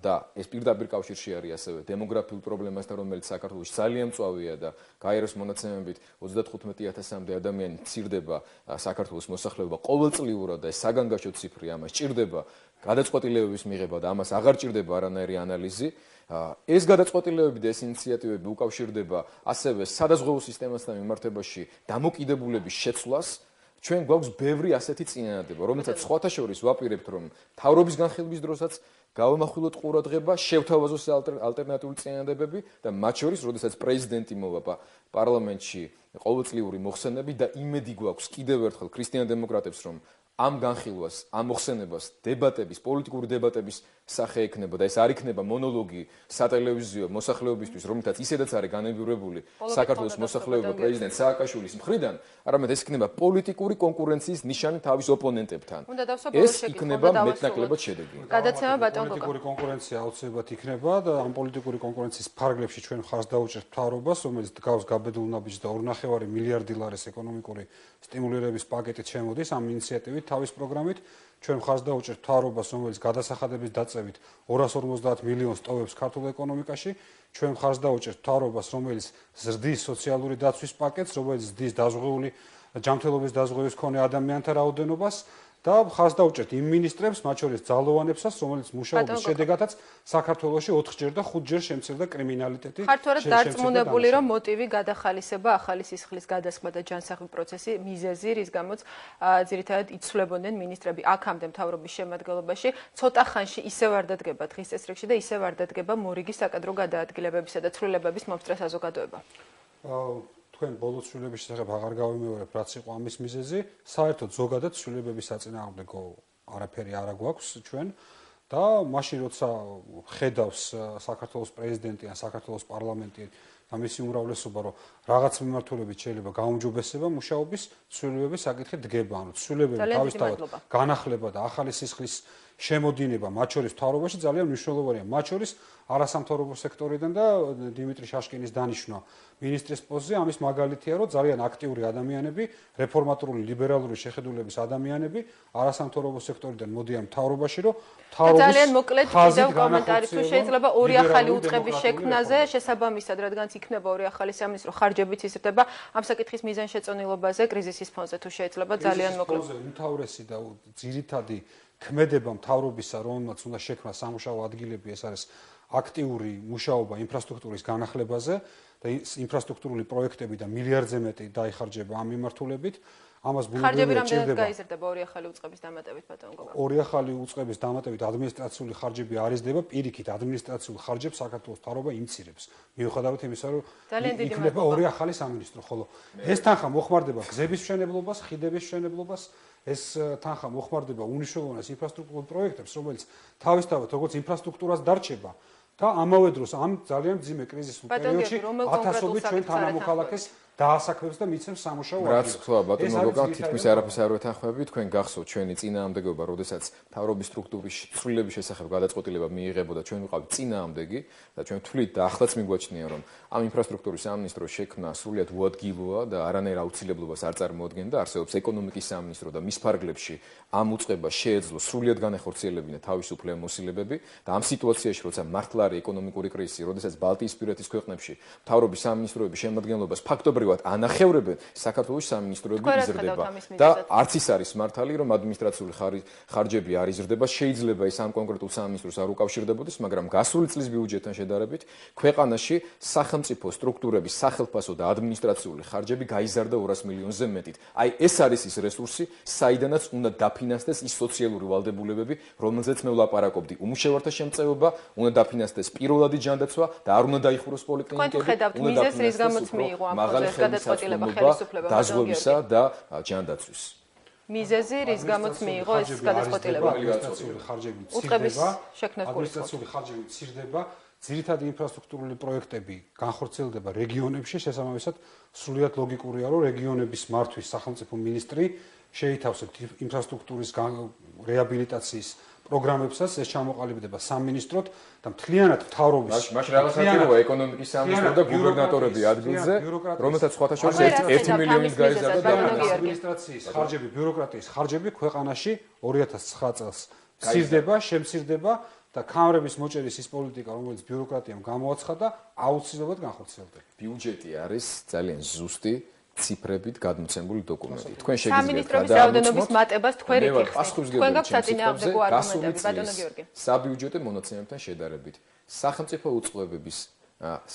Speaker 5: და ეს პირდაპირ კავშირში არის ასევე დემოგრაფიულ პრობლემასთან, რომელიც საქართველოში ძალიან მწვავეა და გაეროს მონაცემებით 35,000-მდე ადამიანი მცირდება საქართველოს მოსახლეობა ყოველწლიურად და ეს საგანგაშო ციფრი ამას ჭირდება გადაწყვეტილებების მიღება და ამას აღარ ჭირდება არანაირი ანალიზი. ეს გადაწყვეტილებები და ეს ინიციატივები უკავშირდება ასევე სადაზღვევო სისტემასთან მიმართებაში დამოკიდებულების შეცვლას. ჩვენ გვაქვს ბევრი ასეთი წინადადება, რომელსაც სხვათა შორის ვაპირებთ, რომ მთავრობის განხილვის დროსაც გავამახვილოთ ყურადღება, შევთავაზოს ალტერნატიული წინადადებები და მათ შორის, როდესაც პრეზიდენტი მოვა პარლამენტში ყოველწლიური მოხსენები და იმედი გვაქვს კიდევ ერთხელ ქრისტიან დემოკრატებს, რომ ამ განხილვას, ამ მოხსენებას, დებატების, პოლიტიკური დებატების სახე ექნება და ეს არ იქნება მონოლოგი სატელევიზიო მოსახლეობისთვის, რომელთაც ისედაც არის განებივრებული საქართველოს მოსახლეობა პრეზიდენტ სააკაშვილის მხრიდან, არამედ ეს იქნება პოლიტიკური კონკურენციის ნიშანი თავის ოპონენტებთან. ეს იქნება მეტნაკლებად შედეგი.
Speaker 1: გადაცემა ბატონ გოგა.
Speaker 3: პოლიტიკური კონკურენცია აუცილებლად იქნება და ამ პოლიტიკური კონკურენციის ფარგლებში ჩვენ მხარს დაუჭერთ მთავრობას, რომელიც დგავს გაბედულ ნაბიჯს და 2.5 მილიარდი ლარის ეკონომიკური სტიმულირების პაკეტით შემოდის ამ ინიციატივით თავის პროგრამით. ჩვენ მხარს დაუჭერთ მთავრობას, რომელიც გადასახადების დაწევით 250 მილიონს ტოვებს ქართულ ეკონომიკაში. ჩვენ მხარს დაუჭერთ მთავრობას, რომელიც ზრდის სოციალური დაცვის პაკეტს, რომელიც ზრდის დაზღვეული ჯანმრთელობის დაზღვევის მქონე ადამიანთა რაოდენობას და მხარს დაუჭერთ იმ მინისტრებს, მათ შორის ძალოვანებსაც, რომელიც მუშაობის შედეგადაც საქართველოში 4ჯერ და 5ჯერ შემცირდა კრიმინალიტეტი.
Speaker 1: ხართ ვარად დარწმუნებული, რომ მოტივი გადახალისება, ახალი სისხლის გადასხმა და ჯანსაღი პროცესი მიზეზი, რის გამოც ძირითადად იცვლებოდნენ მინისტრები აქამდე მთავრობის შემადგენლობაში, ცოტა ხანში ისევ არ დადგება დღის წესრიგში და ისევ არ დადგება მორიგი საკადრო გადაადგილებებისა და ცვლილებების მომსწრე საზოგადოება.
Speaker 3: თქვენ ბოლო ცვლილებების შესახებ აღარ გავიმეორებ, რაც იყო ამის მიზეზი. საერთოდ ზოგადად ცვლილებების საწინააღმდეგო არაფერი არ გვაქვს ჩვენ და მაშინ როცა ხედავს საქართველოს პრეზიდენტი ან საქართველოს პარლამენტი და მისი უმრავლესობა, რომ რაღაც მიმართულებით შეიძლება გაუმჯობესება მუშაობის, ცვლილებების საკითხი დგება, ანუ ცვლილებები თავისთავად განახლება და ახალი სისხლის შემოდინება, მათ შორის მთავრობაში ძალიან მნიშვნელოვანია, მათ შორის არასამთავრობო სექტორიდან და დიმიტრი შაშკინის დანიშვნა მინისტრის პოსტზე ამის მაგალითია, რომ ძალიან აქტიური ადამიანები, რეფორმატორული ლიბერალური შეხედულების ადამიანები არასამთავრობო სექტორიდან მოდიან მთავრობაში, რომ მთავრობის
Speaker 1: ძალიან მოკლედ კიდევ კომენტარი თუ შეიძლება ორი ახალი უწყების შექმნაზე შესაბამისად, რადგანაც იქნება ორი ახალი სამინისტრო, ხარჯებიც იზრდება, ამ საკითხის მიზანშეწონილობაზე კრიზისის ფონზე თუ შეიძლება ძალიან მოკლედ.
Speaker 3: უმთავრესი და ძირითადი ქმედება მთავრობისა, რომელმაც უნდა შექმნა სამუშაო ადგილები, ეს არის აქტიური მუშაობა ინფრასტრუქტურის განახლებაზე და ინფრასტრუქტურული პროექტები და მილიარდზე მეტი დაიხარჯება ამ მიმართულებით. ამას
Speaker 1: ხარჯები რამდენად გაიზრდება ორი ახალი უწყების დამატებით, ბატონ გოგა?
Speaker 3: ორი ახალი უწყების დამატებით ადმინისტრაციული ხარჯები არ იზრდება, პირიქით ადმინისტრაციულ ხარჯებს საქართველოს მთავრობა იმცირებს. მიუხედავად იმისა, რომ იქნება ორი ახალი სამინისტრო, ხოლო ეს თანხა მოხმარდება გზების მშენებლობას, ხიდების მშენებლობას, ეს თანხა მოხმარდება უნიშნულოვანეს ინფრასტრუქტურულ პროექტებს, რომელიც თავისთავად როგორც ინფრასტრუქტურას დარჩება და ამავე დროს ამ ძალიან მძიმე კრიზისულ პერიოდში ათასობით ჩვენ თანამოქალაქეს დაასაქმებს და მიცემს სამუშაო ადგილს.
Speaker 5: რაც თქვა ბატონო გოგა, თითქმის არაფერს არ ვეთანხმები, თქვენ გახსოვთ ჩვენი წინააღმდეგობა, როდესაც მთავრობის სტრუქტურის ცვლილების შესახებ გადაწყვეტილება მიიღებოდა, ჩვენ ვიყავით წინააღმდეგი და ჩვენ ვთვლით და ახლაც მიგვაჩნია, რომ ამ ინფრასტრუქტურის სამინისტრო შექმნა სრულიად უადგილოა და არანაირ აუცილებლობას არ წარმოადგენდა, არსებობს ეკონომიკის სამინისტრო და მის ფარგლებში ამ უწყებას შეეძლო სრულიად განახორციელებინა თავისუფლება მოსილებები და ამ სიტუაციაში, როცა მართლა არის ეკონომიკური კრიზისი, როდესაც ბალტიისპირეთის ქვეყნებში მთავრობის სამინისტროების შემადგენლობას ფაქტობრივად ანახევრებენ, საქართველოს სამინისტროები იზრდება და არც ის არის მართალი, რომ ადმინისტრაციული ხარჯები არ იზრდება, შეიძლება ის ამ კონკრეტულ სამინისტროს არ უკავშირდებოდეს, მაგრამ გასული წლის ბიუჯეტთან შედარებით ქვეყანაში სახელმწიფო სტრუქტურების სახელმწიფო და ადმინისტრაციული ხარჯები გაიზარდა 200 მილიონზე მეტით. აი ეს არის ის რესურსი, საიდანაც უნდა დაფინანსდეს ის სოციალური ვალდებულებები, რომელზეც მე ვლაპარაკობდი. უმუშევართა შემწეობა, უნდა დაფინანსდეს პირველადი ჯანდაცვა და არ უნდა დაიხუროს პოლიკლინიკები, უნდა დაფინანსდეს მაღალი გადაწყვეტილება ხელისუფლება დაზღვევისა და ჯანდაცვის.
Speaker 1: მიზეზი რის გამოც მიიღო ეს გადაწყვეტილება?
Speaker 3: ადმინისტრაციული ხარჯები მცირდება, ადმინისტრაციული ხარჯები მცირდება, ძირითადი ინფრასტრუქტურული პროექტები განხორციელდება რეგიონებში, შესაბამისად სრულიად ლოგიკურია, რომ რეგიონების მართვის სახელმწიფო მინისტრი შეითავსებთ ინფრასტრუქტურის რეაბილიტაციის პროგრამებსაც, ეს ჩამოყალიბდება სამინისტროდ და მთლიანად მთავრობის
Speaker 5: მაშინ რაღაც აქტივობა ეკონომიკის სამინისტრო და გუბერნატორები ადგილზე, რომელთაც სხვათა შორის 1 მილიონით გაიზარდა და
Speaker 3: ადმინისტრაციის ხარჯები, ბიუროკრატიის ხარჯები ქვეყანაში 2009 წელს მცირდება, შემცირდება და კამრების მოჭერის ის პოლიტიკა, რომელიც ბიუროკრატიამ გამოაცხადა, აუცილებლად განხორციელდება.
Speaker 5: ბიუჯეტი არის ძალიან ზუსტი ციფრებით გადმოცემული დოკუმენტი. თქვენ შეგიძლიათ
Speaker 1: სამინისტროების რაოდენობის მატებას თქვენ იკითხეთ. თქვენ გაქვთ საწინააღმდეგო არგუმენტები, ბატონო გიორგი.
Speaker 5: საბიუჯეტო მონაცემებთან შედარებით, სახელმწიფო უწყობების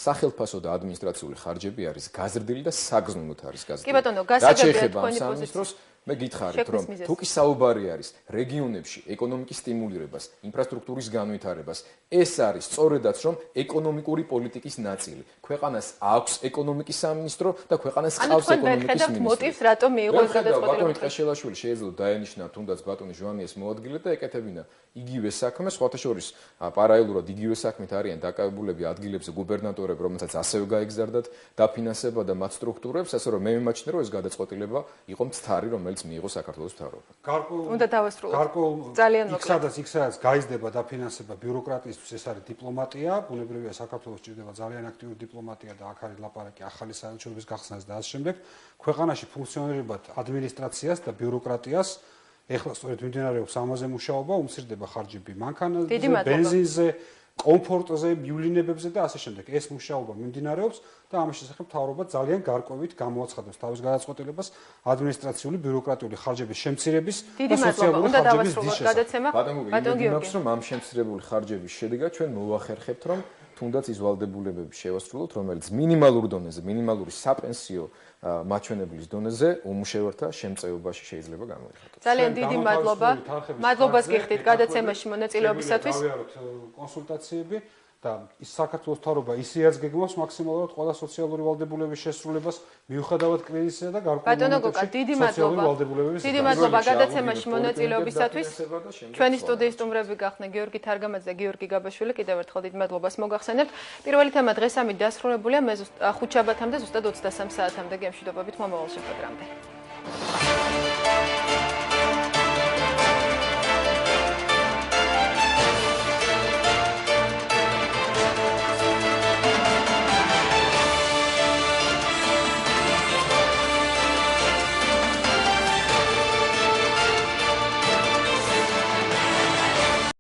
Speaker 5: სახელმწიფო და ადმინისტრაციული ხარჯები არის გაზრდილი და საგრძნობით არის გაზრდილი.
Speaker 1: კი ბატონო, გასაგებია თქვენი
Speaker 5: პოზიცია. მე გითხარით რომ თუ კი საუბარი არის რეგიონებში ეკონომიკის სტიმულირებას, ინფრასტრუქტურის განვითარებას, ეს არის სწორედაც რომ ეკონომიკური პოლიტიკის ნაწილი. ქვეყანას აქვს ეკონომიკის სამინისტრო და ქვეყანას ყავს ეკონომიკის მინისტრი.
Speaker 1: მოტივს რატომ მიიღო ეს გადაწყვეტილება?
Speaker 5: ბატონი ტყეშელაშვილი შეიძლება დაენიშნა თუნდაც ბატონი ჟვანიეს მოადგილე და ეკეთებინა იგივე საქმე, სხვათა შორის პარალელურად იგივე საქმით არიან დაკავებულები ადგილებზე გუბერნატორები, რომელსაც ასევე გაეგზარდათ დაფინანსება და მათ სტრუქტურებს, ასე რომ მე მიმაჩნია რომ ეს გადაწყვეტილება იყო მცდარი, რომელიც მიიღო საქართველოს მთავრობა.
Speaker 1: უნდა დავასრულოთ. ძალიან მოკლედ.
Speaker 3: იქ სადაც გაიზრდება დაფინანსება ბიუროკრატიისთვის, ეს არის დიპლომატია, ბუნებრივია საქართველოს ჭირდება ძალიან აქტიური დიპლომატია და აქ არის ლაპარაკი ახალი საელჩოების გახსნას და ამ შემდეგ ქვეყანაში ფუნქციონირებად ადმინისტრაციას და ბიუროკრატიას ეხლა სწორედ მიმდინარეობს ამაზე მუშაობა, უმცირდება ხარჯები მანქანაზე, ბენზინზე, კომფორტზე, მივლინებებზე და ასე შემდეგ. ეს მუშაობა მიმდინარეობს და ამის შესახებ მთავრობა ძალიან გარკვევით გამოაცხადებს თავის გადაწყვეტილებას ადმინისტრაციული ბიუროკრატიული ხარჯების შემცირების და სოციალური ხარჯების
Speaker 1: გადაცემა.
Speaker 5: ბატონ გიორგი, რომ ამ შემცირებული ხარჯების შედეგად ჩვენ მოვახერხებთ, რომ თუნდაც ის ვალდებულებები შევასრულოთ, რომელიც მინიმალურ დონეზე, მინიმალური საპენსიო მაჩვენებლის დონეზე უმუშევართა შემწეობაში შეიძლება გამოიხატოს.
Speaker 1: ძალიან დიდი მადლობა. მადლობას გიხდით გადაცემაში მონაწილეობისათვის.
Speaker 3: კონსულტაციები და ის საქართველოს მთავრობა ისეაც გეგმავს მაქსიმალურად ყველა სოციალური ვალდებულების შესრულებას მიუხედავად კრიზისისა და გარკვეულ მომენტებში
Speaker 1: დიდი მადლობა გადაცემაში მონაწილეობისათვის. ჩვენი სტუდიის სტუმრები გახდნენ გიორგი თარგამაძე და გიორგი გაბაშვილი. კიდევ ერთხელ დიდ მადლობას მოგახსენებთ. პირველი თემა დღეს ამით დასრულებულია. მე ხუთშაბათამდე ზუსტად 23 საათამდე გემშვიდობებით მომავალ შეხვედრამდე.